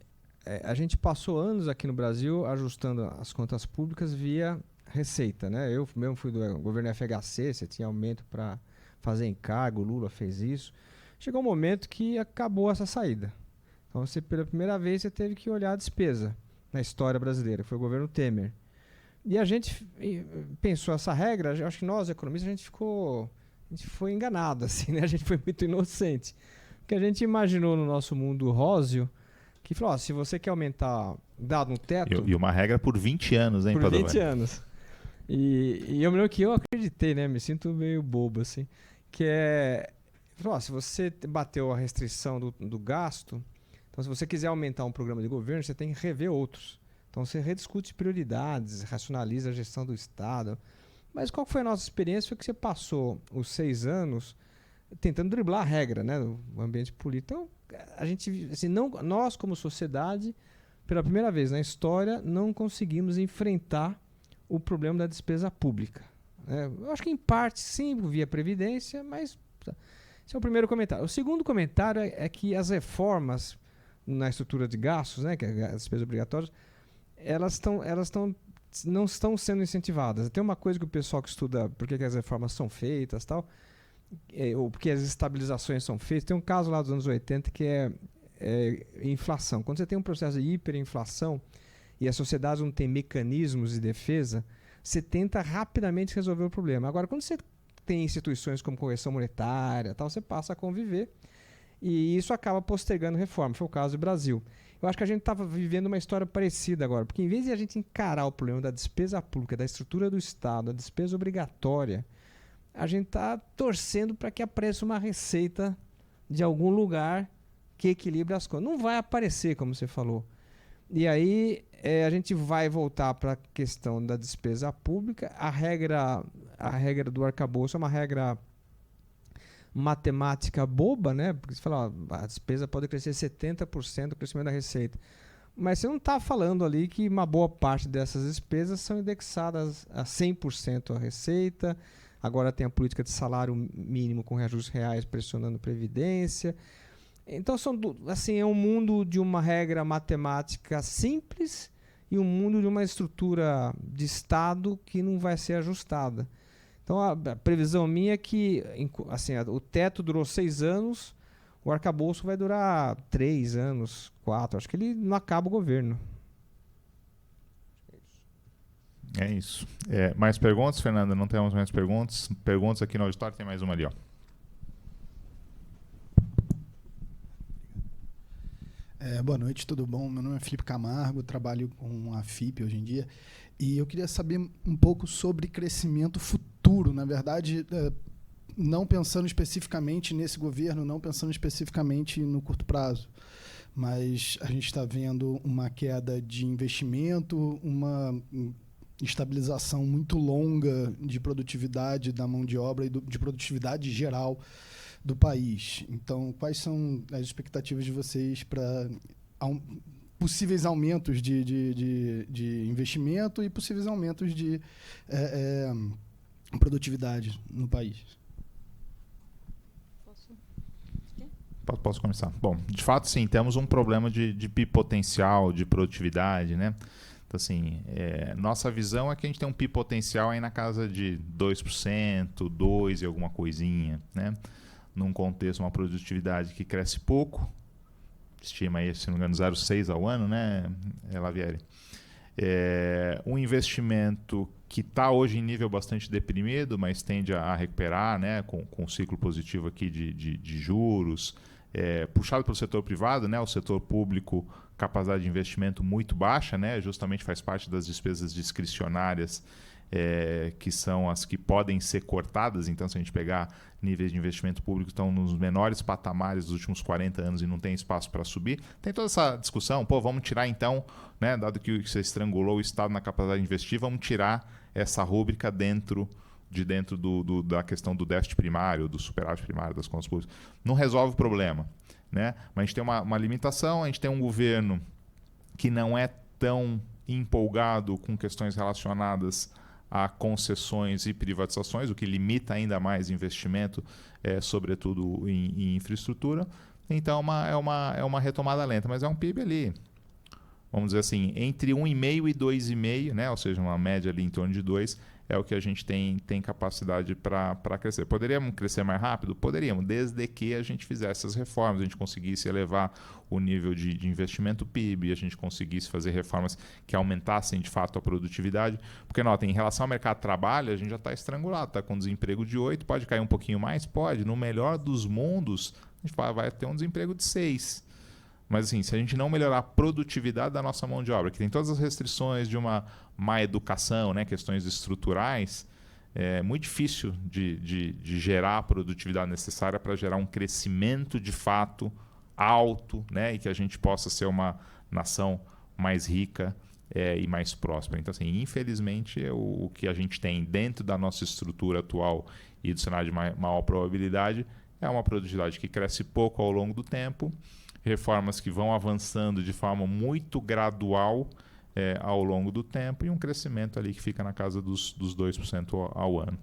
a gente passou anos aqui no Brasil ajustando as contas públicas via receita, né? Eu mesmo fui do governo FHC, você tinha aumento para fazer encargo, o Lula fez isso. Chegou um momento que acabou essa saída. Então, pela primeira vez, você teve que olhar a despesa na história brasileira. Foi o governo Temer. E a gente pensou essa regra, eu acho que nós, economistas, a gente foi enganado, assim, né? A gente foi muito inocente. Porque a gente imaginou no nosso mundo róseo que falou, se você quer aumentar dado no teto... E uma regra por 20 anos, hein, Por Padovani? 20 anos. E eu me lembro que eu acreditei, né? Me sinto meio bobo, assim. Que falou, se você bateu a restrição do gasto, então se você quiser aumentar um programa de governo, você tem que rever outros. Então você rediscute prioridades, racionaliza a gestão do Estado. Mas qual foi a nossa experiência? Foi que você passou os 6 anos tentando driblar a regra, né, do ambiente político. Então, a gente, assim, nós como sociedade, pela primeira vez na história, não conseguimos enfrentar o problema da despesa pública. Eu acho que em parte sim, via Previdência, mas esse é o primeiro comentário. O segundo comentário é que as reformas na estrutura de gastos, né, que é as despesas obrigatórias, elas não estão sendo incentivadas. Tem uma coisa que o pessoal que estuda por que as reformas são feitas, tal, ou porque as estabilizações são feitas. Tem um caso lá dos anos 80 que é inflação. Quando você tem um processo de hiperinflação e a sociedade não tem mecanismos de defesa, você tenta rapidamente resolver o problema. Agora, quando você tem instituições como correção monetária, tal, você passa a conviver e isso acaba postergando reforma. Foi o caso do Brasil. Eu acho que a gente estava vivendo uma história parecida agora, porque em vez de a gente encarar o problema da despesa pública, da estrutura do Estado, da despesa obrigatória, a gente está torcendo para que apareça uma receita de algum lugar que equilibre as contas. Não vai aparecer, como você falou. E aí a gente vai voltar para a questão da despesa pública. A regra do arcabouço é uma regra matemática boba, né? Porque você fala, a despesa pode crescer 70% do crescimento da receita. Mas você não está falando ali que uma boa parte dessas despesas são indexadas a 100% a receita. Agora tem a política de salário mínimo com reajustes reais pressionando a Previdência. Então, é um mundo de uma regra matemática simples e um mundo de uma estrutura de Estado que não vai ser ajustada. Então, a previsão minha é que assim, o teto durou 6 anos, o arcabouço vai durar 3 anos, 4. Acho que ele não acaba o governo. É isso. Mais perguntas, Fernanda? Não temos mais perguntas? Perguntas aqui no auditório, tem mais uma ali, ó. Boa noite, tudo bom? Meu nome é Felipe Camargo, trabalho com a FIP hoje em dia e eu queria saber um pouco sobre crescimento futuro. Na verdade, não pensando especificamente nesse governo, não pensando especificamente no curto prazo, mas a gente está vendo uma queda de investimento, uma estabilização muito longa de produtividade da mão de obra e de produtividade geral do país. Então, quais são as expectativas de vocês para possíveis aumentos de investimento e possíveis aumentos de produtividade no país? Posso começar? Bom, de fato, sim, temos um problema de PIB potencial, de produtividade, né? Então, assim, nossa visão é que a gente tem um PIB potencial aí na casa de 2%, 2% e alguma coisinha, né? Num contexto, uma produtividade que cresce pouco, estima aí, se não me engano, 0,6 ao ano, né, Lavieri? Um investimento que está hoje em nível bastante deprimido, mas tende a recuperar, né, com um ciclo positivo aqui de juros, puxado pelo setor privado, né? O setor público, capacidade de investimento muito baixa, né? Justamente faz parte das despesas discricionárias, que são as que podem ser cortadas. Então, se a gente pegar níveis de investimento público, estão nos menores patamares dos últimos 40 anos e não tem espaço para subir. Tem toda essa discussão, vamos tirar então, né? Dado que você estrangulou o Estado na capacidade de investir, vamos tirar essa rúbrica dentro da questão do déficit primário, do superávit primário das contas públicas. Não resolve o problema, né? Mas a gente tem uma limitação, a gente tem um governo que não é tão empolgado com questões relacionadas a concessões e privatizações, o que limita ainda mais investimento, sobretudo em infraestrutura. Então é uma retomada lenta, mas é um PIB ali, vamos dizer assim, entre 1,5 e 2,5, né? Ou seja, uma média ali em torno de 2, é o que a gente tem capacidade para crescer. Poderíamos crescer mais rápido? Poderíamos, desde que a gente fizesse as reformas, a gente conseguisse elevar o nível de investimento PIB, a gente conseguisse fazer reformas que aumentassem de fato a produtividade. Porque, nota, em relação ao mercado de trabalho, a gente já está estrangulado, está com desemprego de 8, pode cair um pouquinho mais? Pode. No melhor dos mundos, a gente vai ter um desemprego de 6. Mas, assim, se a gente não melhorar a produtividade da nossa mão de obra, que tem todas as restrições de uma má educação, né, questões estruturais, é muito difícil de gerar a produtividade necessária para gerar um crescimento de fato alto, né, e que a gente possa ser uma nação mais rica e mais próspera. Então, assim, infelizmente, o que a gente tem dentro da nossa estrutura atual e do cenário de maior probabilidade é uma produtividade que cresce pouco ao longo do tempo, reformas que vão avançando de forma muito gradual ao longo do tempo e um crescimento ali que fica na casa dos 2% ao ano.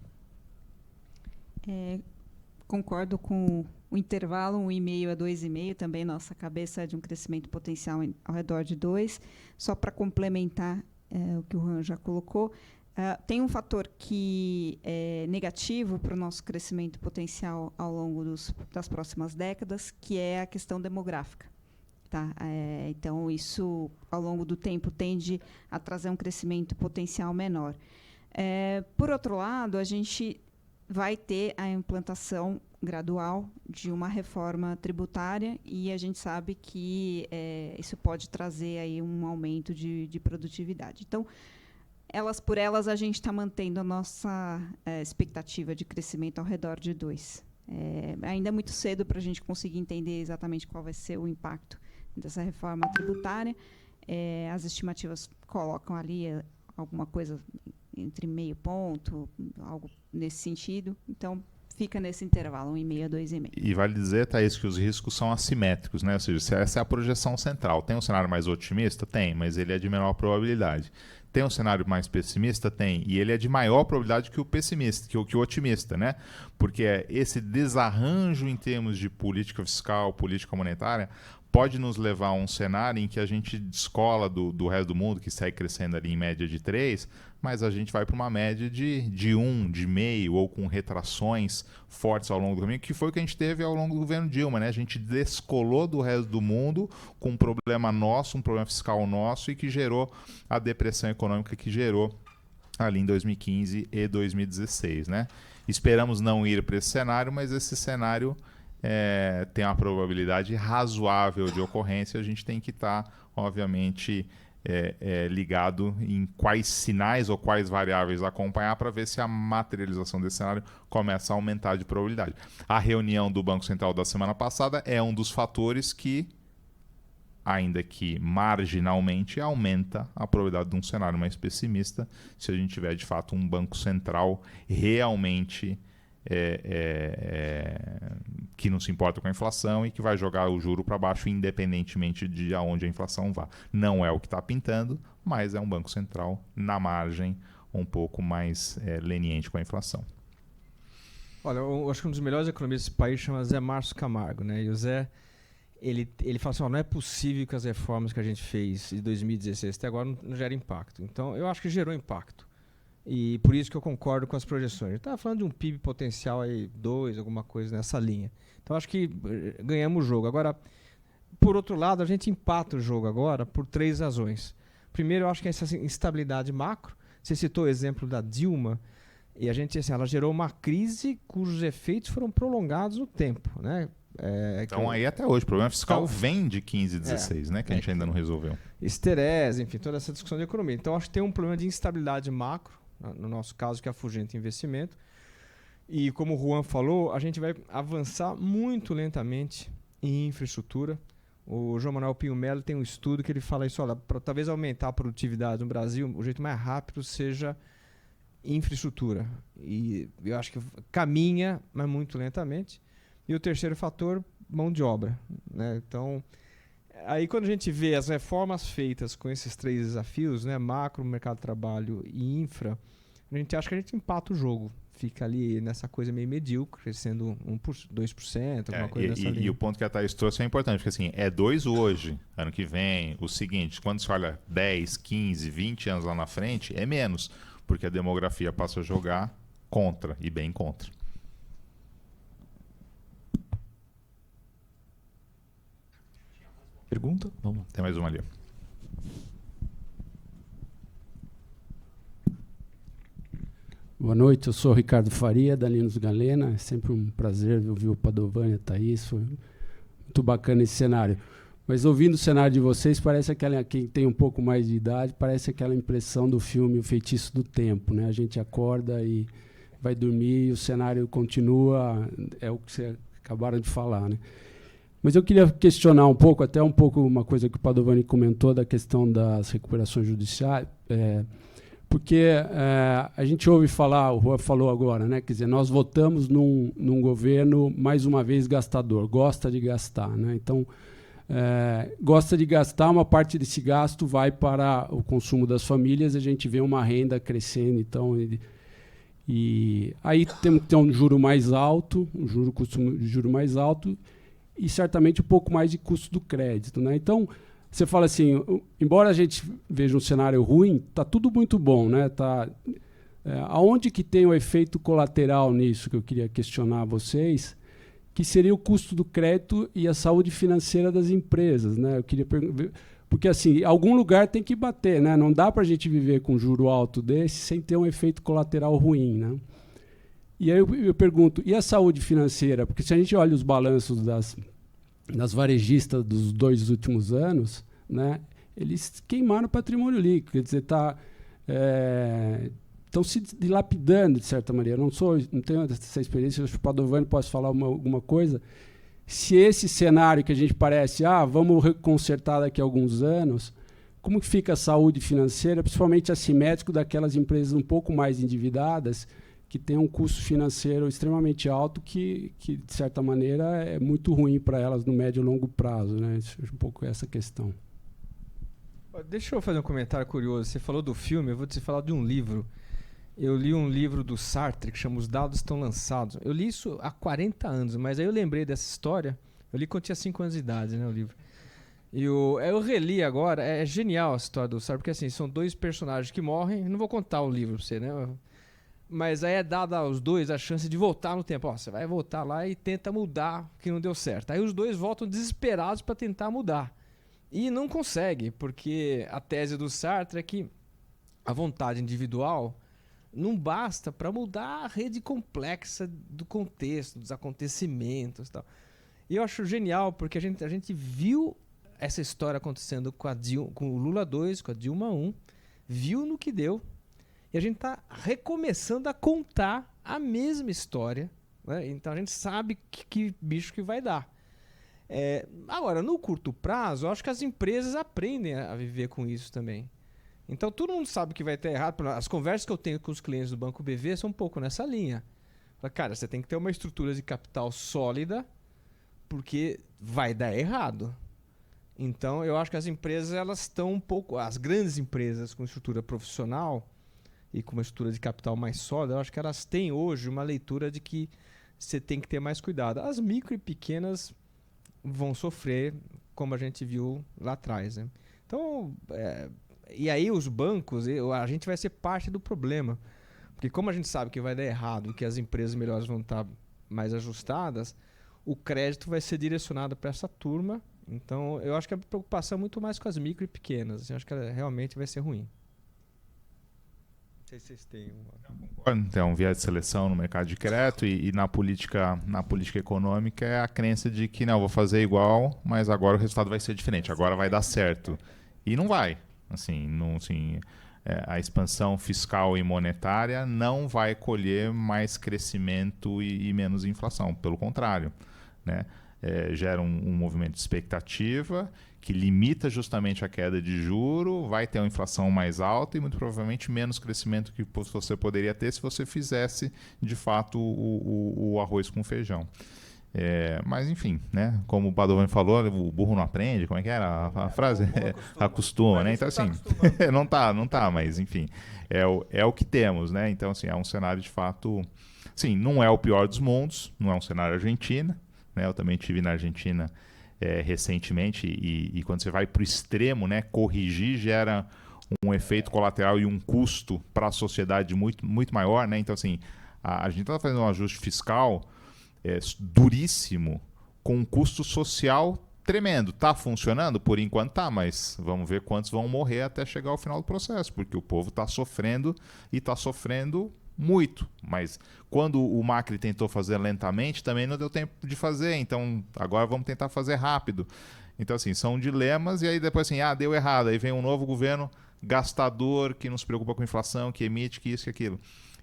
Concordo com o intervalo 1,5 a 2,5, também nossa cabeça é de um crescimento potencial ao redor de 2. Só para complementar o que o Juan já colocou, tem um fator que é negativo para o nosso crescimento potencial ao longo das próximas décadas, que é a questão demográfica. Tá? Então, isso, ao longo do tempo, tende a trazer um crescimento potencial menor. Por outro lado, a gente vai ter a implantação gradual de uma reforma tributária e a gente sabe que isso pode trazer aí um aumento de produtividade. Então, elas por elas, a gente está mantendo a nossa expectativa de crescimento ao redor de 2. Ainda é muito cedo para a gente conseguir entender exatamente qual vai ser o impacto dessa reforma tributária. As estimativas colocam ali alguma coisa entre meio ponto, algo nesse sentido. Então, fica nesse intervalo, 1,5 a 2,5. E vale dizer, Thaís, que os riscos são assimétricos, né? Ou seja, essa é a projeção central. Tem um cenário mais otimista? Tem, mas ele é de menor probabilidade. Tem um cenário mais pessimista? Tem, e ele é de maior probabilidade que o pessimista, que o otimista, né? Porque esse desarranjo em termos de política fiscal, política monetária, pode nos levar a um cenário em que a gente descola do resto do mundo, que segue crescendo ali em média de 3, mas a gente vai para uma média de 1, de meio, ou com retrações fortes ao longo do caminho, que foi o que a gente teve ao longo do governo Dilma, né? A gente descolou do resto do mundo com um problema nosso, um problema fiscal nosso, e que gerou a depressão econômica que gerou ali em 2015 e 2016, né? Esperamos não ir para esse cenário, mas esse cenário tem uma probabilidade razoável de ocorrência. A gente tem que estar, obviamente, ligado em quais sinais ou quais variáveis acompanhar para ver se a materialização desse cenário começa a aumentar de probabilidade. A reunião do Banco Central da semana passada é um dos fatores que, ainda que marginalmente, aumenta a probabilidade de um cenário mais pessimista se a gente tiver, de fato, um Banco Central realmente que não se importa com a inflação e que vai jogar o juro para baixo independentemente de aonde a inflação vá. Não é o que está pintando, mas é um Banco Central na margem um pouco mais leniente com a inflação. Olha, eu acho que um dos melhores economistas desse país chama Zé Márcio Camargo, né? E o Zé, ele fala assim, não é possível que as reformas que a gente fez de 2016 até agora não gerem impacto. Então, eu acho que gerou impacto. E por isso que eu concordo com as projeções. A gente estava falando de um PIB potencial aí, 2, alguma coisa nessa linha. Então, acho que ganhamos o jogo. Agora, por outro lado, a gente empata o jogo agora por 3 razões. Primeiro, eu acho que essa instabilidade macro. Você citou o exemplo da Dilma, e a gente, assim, ela gerou uma crise cujos efeitos foram prolongados no tempo, né? Então aí até hoje, o problema fiscal Então, vem de 15 e 16, né? Que a gente ainda não resolveu. esterese, enfim, toda essa discussão de economia. Então, acho que tem um problema de instabilidade macro, no nosso caso, que afugenta investimento. E como o Juan falou, a gente vai avançar muito lentamente em infraestrutura. O João Manuel Pinho Melo tem um estudo que ele fala isso, olha, para talvez aumentar a produtividade no Brasil, o jeito mais rápido seja infraestrutura. E eu acho que caminha, mas muito lentamente. E o terceiro fator, mão de obra, né? Então, aí quando a gente vê as reformas feitas com esses 3 desafios, né, macro, mercado de trabalho e infra, a gente acha que a gente empata o jogo. Fica ali nessa coisa meio medíocre, sendo 2%, alguma coisa dessa linha. E o ponto que a Thaís trouxe é importante, porque assim, é 2 hoje, ano que vem, o seguinte, quando se olha 10, 15, 20 anos lá na frente, é menos, porque a demografia passa a jogar contra, e bem contra. Pergunta? Vamos lá. Tem mais uma ali. Boa noite, eu sou o Ricardo Faria, da Linus Galena. É sempre um prazer ouvir o Padovani e a Thaís. Foi muito bacana esse cenário. Mas ouvindo o cenário de vocês, parece quem tem um pouco mais de idade, parece aquela impressão do filme O Feitiço do Tempo, né? A gente acorda e vai dormir e o cenário continua, é o que vocês acabaram de falar, né? Mas eu queria questionar um pouco, até um pouco uma coisa que o Padovani comentou da questão das recuperações judiciais, porque a gente ouve falar, o Juan falou agora, né? Quer dizer, nós votamos num governo, mais uma vez, gastador, gosta de gastar, né? Então, gosta de gastar, uma parte desse gasto vai para o consumo das famílias, a gente vê uma renda crescendo, então... E aí temos que ter um juro mais alto, custo de juro mais alto, e certamente um pouco mais de custo do crédito, né? Então, você fala assim, embora a gente veja um cenário ruim, está tudo muito bom, né? Aonde que tem o efeito colateral nisso, que eu queria questionar vocês, que seria o custo do crédito e a saúde financeira das empresas, né? Eu queria porque assim, algum lugar tem que bater, né? Não dá para a gente viver com juro alto desse sem ter um efeito colateral ruim, né? E aí eu pergunto, e a saúde financeira? Porque se a gente olha os balanços das varejistas dos 2 últimos anos, né, eles queimaram o patrimônio líquido, quer dizer, estão se dilapidando, de certa maneira. Não tenho essa experiência, acho que o Padovani pode falar alguma coisa. Se esse cenário que a gente parece, vamos consertar daqui a alguns anos, como que fica a saúde financeira, principalmente assimétrico daquelas empresas um pouco mais endividadas, que tem um custo financeiro extremamente alto, que de certa maneira, é muito ruim para elas no médio e longo prazo, né? Isso é um pouco essa questão. Deixa eu fazer um comentário curioso. Você falou do filme, eu vou te falar de um livro. Eu li um livro do Sartre, que chama Os Dados Estão Lançados. Eu li isso há 40 anos, mas aí eu lembrei dessa história. Eu li quando tinha 5 anos de idade, né, o livro. E eu reli agora, é genial a história do Sartre, porque assim, são 2 personagens que morrem. Eu não vou contar o livro para você, né? Mas aí é dada aos 2 a chance de voltar no tempo. Você vai voltar lá e tenta mudar o que não deu certo. Aí os 2 voltam desesperados para tentar mudar. E não consegue, porque a tese do Sartre é que a vontade individual não basta para mudar a rede complexa do contexto, dos acontecimentos e tal. E eu acho genial, porque a gente viu essa história acontecendo com o Lula 2, com a Dilma 1, viu no que deu. E a gente está recomeçando a contar a mesma história, né? Então a gente sabe que bicho que vai dar. Agora, no curto prazo, eu acho que as empresas aprendem a viver com isso também. Então todo mundo sabe que vai estar errado. As conversas que eu tenho com os clientes do Banco BV são um pouco nessa linha. Cara, você tem que ter uma estrutura de capital sólida, porque vai dar errado. Então eu acho que as empresas, elas estão um pouco... As grandes empresas com estrutura profissional e com uma estrutura de capital mais sólida, eu acho que elas têm hoje uma leitura de que você tem que ter mais cuidado. As micro e pequenas vão sofrer, como a gente viu lá atrás, né? Então, e aí os bancos, a gente vai ser parte do problema. Porque como a gente sabe que vai dar errado e que as empresas melhores vão estar mais ajustadas, o crédito vai ser direcionado para essa turma. Então, eu acho que a preocupação é muito mais com as micro e pequenas. Eu acho que ela realmente vai ser ruim. Não sei se vocês têm Tem um viés de seleção no mercado de crédito e na política econômica é a crença de que não, vou fazer igual, mas agora o resultado vai ser diferente, agora vai dar certo. E não vai. Assim, a expansão fiscal e monetária não vai colher mais crescimento e menos inflação, pelo contrário, né? Gera um movimento de expectativa que limita justamente a queda de juro, vai ter uma inflação mais alta e muito provavelmente menos crescimento que você poderia ter se você fizesse de fato o arroz com feijão. Mas enfim, né? Como o Padovani falou, o burro não aprende, como é que era a frase? Acostuma, né? Então assim, não tá, mas enfim, é o que temos, né? Então assim, é um cenário de fato, sim, não é o pior dos mundos, não é um cenário Argentina, né? Eu também estive na Argentina recentemente e quando você vai para o extremo, né, corrigir gera um efeito colateral e um custo para a sociedade muito, muito maior, né? Então assim, a gente está fazendo um ajuste fiscal duríssimo, com um custo social tremendo. Está funcionando? Por enquanto está, mas vamos ver quantos vão morrer até chegar ao final do processo, porque o povo está sofrendo e está sofrendo muito. Mas quando o Macri tentou fazer lentamente, também não deu tempo de fazer, então agora vamos tentar fazer rápido. Então assim, são dilemas e aí depois assim, deu errado, aí vem um novo governo gastador que não se preocupa com inflação, que emite, que isso e aquilo.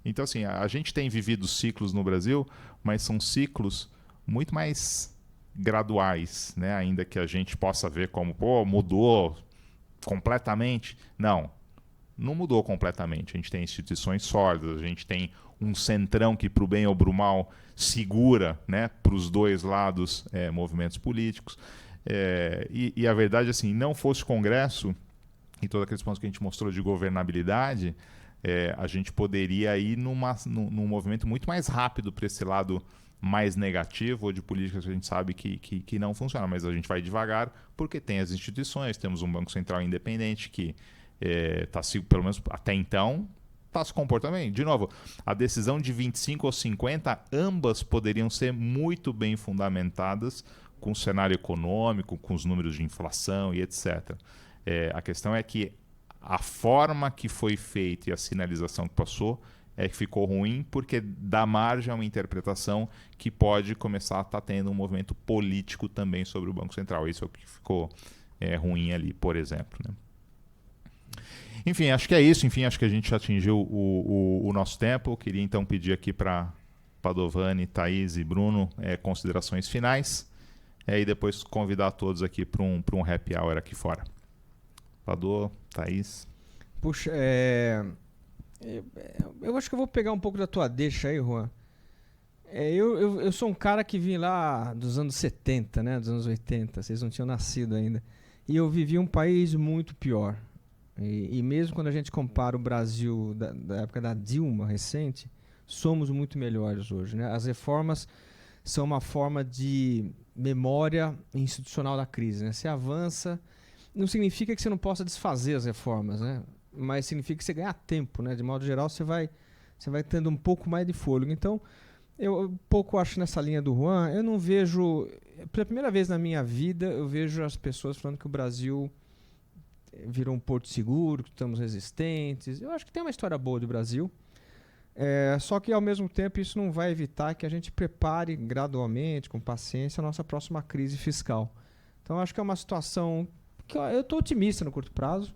Então, assim, a gente tem vivido ciclos no Brasil, mas são ciclos muito mais graduais, né? Ainda que a gente possa ver como, mudou completamente. Não mudou completamente. A gente tem instituições sólidas, a gente tem um centrão que, para o bem ou para o mal, segura, né, para os dois lados movimentos políticos. E a verdade, assim, não fosse o Congresso e todos aqueles pontos que a gente mostrou de governabilidade, a gente poderia ir num movimento muito mais rápido para esse lado mais negativo ou de políticas que a gente sabe que não funciona, mas a gente vai devagar porque tem as instituições, temos um Banco Central independente que pelo menos até então, está se comportando bem. De novo, a decisão de 25 ou 50, ambas poderiam ser muito bem fundamentadas com o cenário econômico, com os números de inflação e etc. A questão é que a forma que foi feita e a sinalização que passou que ficou ruim porque dá margem a uma interpretação que pode começar a estar tendo um movimento político também sobre o Banco Central. Isso é o que ficou ruim ali, por exemplo, né? Enfim, acho que é isso. Enfim, acho que a gente já atingiu o nosso tempo. Eu queria então pedir aqui para Padovani, Thaís e Bruno considerações finais e depois convidar todos aqui para um happy hour aqui fora. Padô, Thaís. Puxa, eu acho que eu vou pegar um pouco da tua deixa aí, Juan. Eu sou um cara que vim lá dos anos 70, né, dos anos 80, vocês não tinham nascido ainda. E eu vivi um país muito pior. E mesmo quando a gente compara o Brasil da época da Dilma recente, somos muito melhores hoje, né? As reformas são uma forma de memória institucional da crise, né? Você avança, não significa que você não possa desfazer as reformas, né? Mas significa que você ganha tempo, né? De modo geral, você vai tendo um pouco mais de fôlego. Então, eu um pouco acho nessa linha do Juan, eu não vejo... Pela primeira vez na minha vida, eu vejo as pessoas falando que o Brasil virou um porto seguro, que estamos resistentes. Eu acho que tem uma história boa do Brasil. Só que, ao mesmo tempo, isso não vai evitar que a gente prepare gradualmente, com paciência, a nossa próxima crise fiscal. Então, eu acho que é uma situação que eu estou otimista no curto prazo,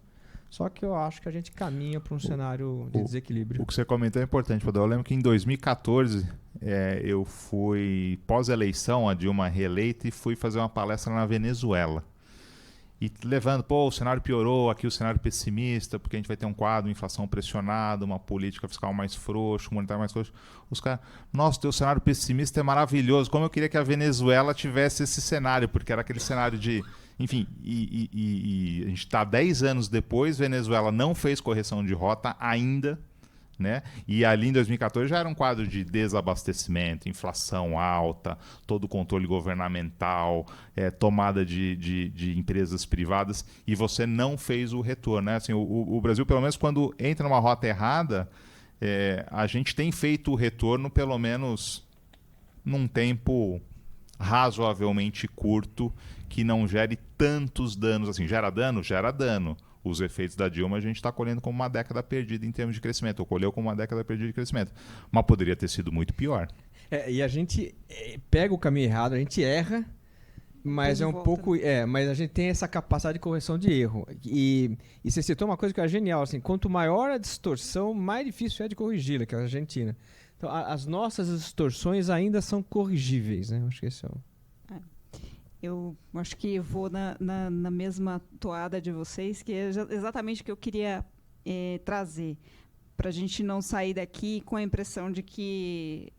só que eu acho que a gente caminha para um cenário de desequilíbrio. O que você comentou é importante, Padre. Eu lembro que em 2014 eu fui, pós-eleição, a Dilma reeleita, e fui fazer uma palestra na Venezuela. E levando, o cenário piorou, aqui o cenário pessimista, porque a gente vai ter um quadro, inflação pressionada, uma política fiscal mais frouxa, monetária mais frouxa. Os caras, nossa, teu cenário pessimista é maravilhoso, como eu queria que a Venezuela tivesse esse cenário, porque era aquele cenário de... Enfim, e a gente está 10 anos depois, Venezuela não fez correção de rota ainda, né? E ali em 2014 já era um quadro de desabastecimento, inflação alta, todo o controle governamental, tomada de empresas privadas, e você não fez o retorno, né? Assim, o Brasil, pelo menos quando entra numa rota errada, a gente tem feito o retorno pelo menos num tempo razoavelmente curto, que não gere tantos danos assim. Gera dano? Gera dano. os efeitos da Dilma a gente está colhendo como uma década perdida em termos de crescimento, ou colheu como uma década perdida de crescimento. Mas poderia ter sido muito pior. E a gente pega o caminho errado, a gente erra, mas mas a gente tem essa capacidade de correção de erro. E você citou uma coisa que é genial, assim, quanto maior a distorção, mais difícil é de corrigi-la, que é a Argentina. Então, as nossas distorções ainda são corrigíveis, né? Acho que esse é o... Eu acho que vou na mesma toada de vocês, que é exatamente o que eu queria trazer, para a gente não sair daqui com a impressão de que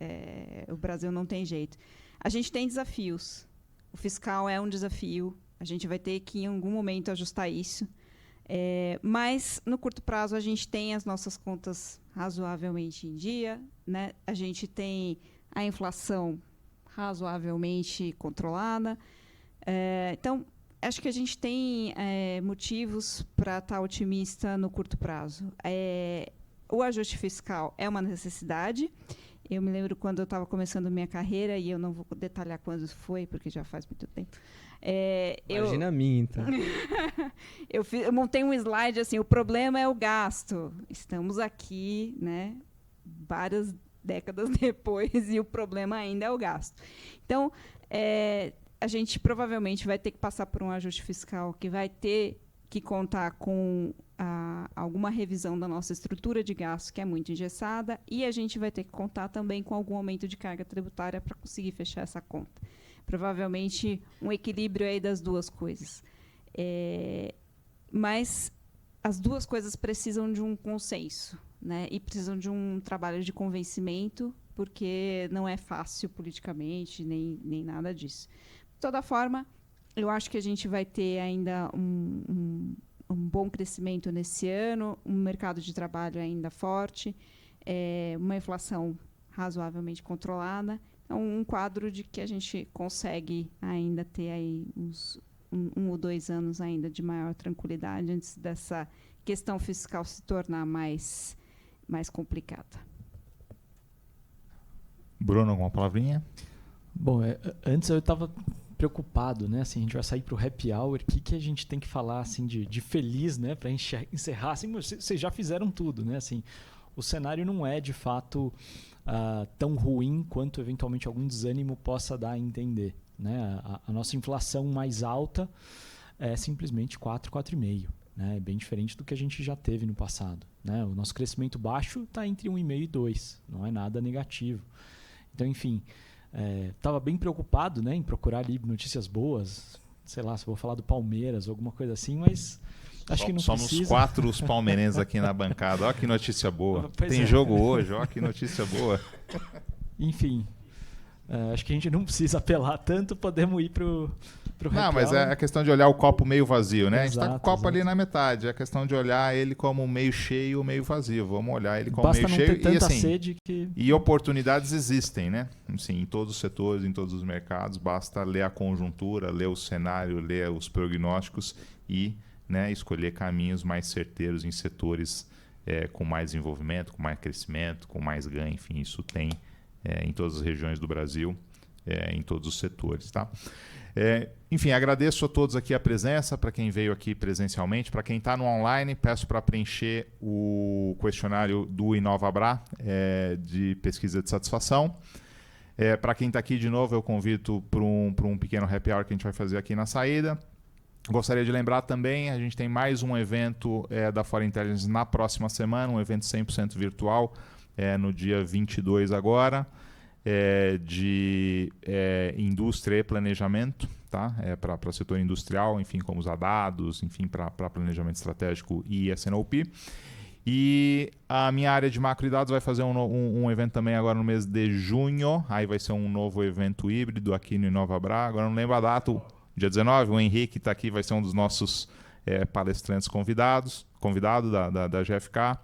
o Brasil não tem jeito. A gente tem desafios. O fiscal é um desafio. A gente vai ter que, em algum momento, ajustar isso. Mas, no curto prazo, a gente tem as nossas contas razoavelmente em dia, né? A gente tem a inflação razoavelmente controlada. Então, acho que a gente tem motivos para estar otimista no curto prazo. O ajuste fiscal é uma necessidade. Eu me lembro quando eu estava começando minha carreira, e eu não vou detalhar quando foi, porque já faz muito tempo. Imagina a minha, então. Eu montei um slide assim, o problema é o gasto. Estamos aqui, né, várias décadas depois, e o problema ainda é o gasto. Então, a gente provavelmente vai ter que passar por um ajuste fiscal que vai ter que contar com alguma revisão da nossa estrutura de gasto, que é muito engessada, e a gente vai ter que contar também com algum aumento de carga tributária para conseguir fechar essa conta. Provavelmente um equilíbrio aí das duas coisas. Mas as duas coisas precisam de um consenso, né? E precisam de um trabalho de convencimento, porque não é fácil politicamente, nem nada disso. De toda forma, eu acho que a gente vai ter ainda um bom crescimento nesse ano, um mercado de trabalho ainda forte, uma inflação razoavelmente controlada. Então, um quadro de que a gente consegue ainda ter aí um ou 2 anos ainda de maior tranquilidade antes dessa questão fiscal se tornar mais complicada. Bruno, alguma palavrinha? Bom, antes eu estava preocupado, né? Assim, a gente vai sair para o happy hour, o que a gente tem que falar assim de feliz, né? Para encerrar, assim, vocês já fizeram tudo, né? Assim, o cenário não é de fato tão ruim quanto eventualmente algum desânimo possa dar a entender, né? A nossa inflação mais alta é simplesmente 4,5%, né? É bem diferente do que a gente já teve no passado, né? O nosso crescimento baixo está entre 1,5% e 2%, não é nada negativo. Então, enfim, estava bem preocupado, né, em procurar ali notícias boas, sei lá, se vou falar do Palmeiras ou alguma coisa assim, mas acho que não somos precisa. Somos 4 os palmeirenses aqui na bancada. Olha que notícia boa. Pois Tem é. jogo hoje, olha que notícia boa. Enfim, acho que a gente não precisa apelar tanto, podemos ir pro Não, happy mas hour. é a questão de olhar o copo meio vazio, né? A gente está com o Exato, copo exato. ali na metade. É a questão de olhar ele como meio cheio ou meio vazio. Vamos olhar ele como Basta meio não cheio. ter tanta E assim, sede que... e oportunidades existem, né? Assim, em todos os setores, em todos os mercados. Basta ler a conjuntura, ler o cenário, ler os prognósticos e, né, escolher caminhos mais certeiros em setores com mais desenvolvimento, com mais crescimento, com mais ganho. Enfim, isso tem em todas as regiões do Brasil, em todos os setores, tá? Enfim, agradeço a todos aqui a presença, para quem veio aqui presencialmente. Para quem está no online, peço para preencher o questionário do InovaBrá de pesquisa de satisfação. Para quem está aqui de novo, eu convido para um pequeno happy hour que a gente vai fazer aqui na saída. Gostaria de lembrar também, a gente tem mais um evento da Fora Intelligence na próxima semana, um evento 100% virtual, no dia 22 agora. De indústria e planejamento, tá? Para o setor industrial, enfim, como usar dados, enfim, para planejamento estratégico e SNOP. E a minha área de macro e dados vai fazer um evento também agora no mês de junho, aí vai ser um novo evento híbrido aqui no InovaBrá, agora não lembro a data, dia 19, o Henrique está aqui, vai ser um dos nossos palestrantes convidado da GFK.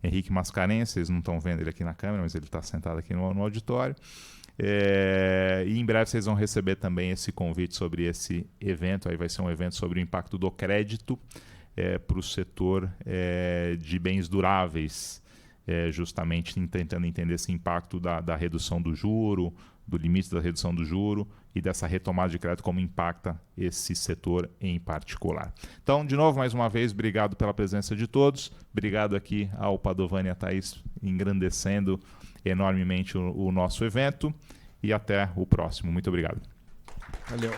Henrique Mascarenhas, vocês não estão vendo ele aqui na câmera, mas ele está sentado aqui no auditório. E em breve vocês vão receber também esse convite sobre esse evento. Aí vai ser um evento sobre o impacto do crédito para o setor de bens duráveis, justamente tentando entender esse impacto da redução do juro, do limite da redução do juro e dessa retomada de crédito, como impacta esse setor em particular. Então, de novo, mais uma vez, obrigado pela presença de todos. Obrigado aqui ao Padovani e a Thaís, engrandecendo enormemente o nosso evento. E até o próximo. Muito obrigado. Valeu.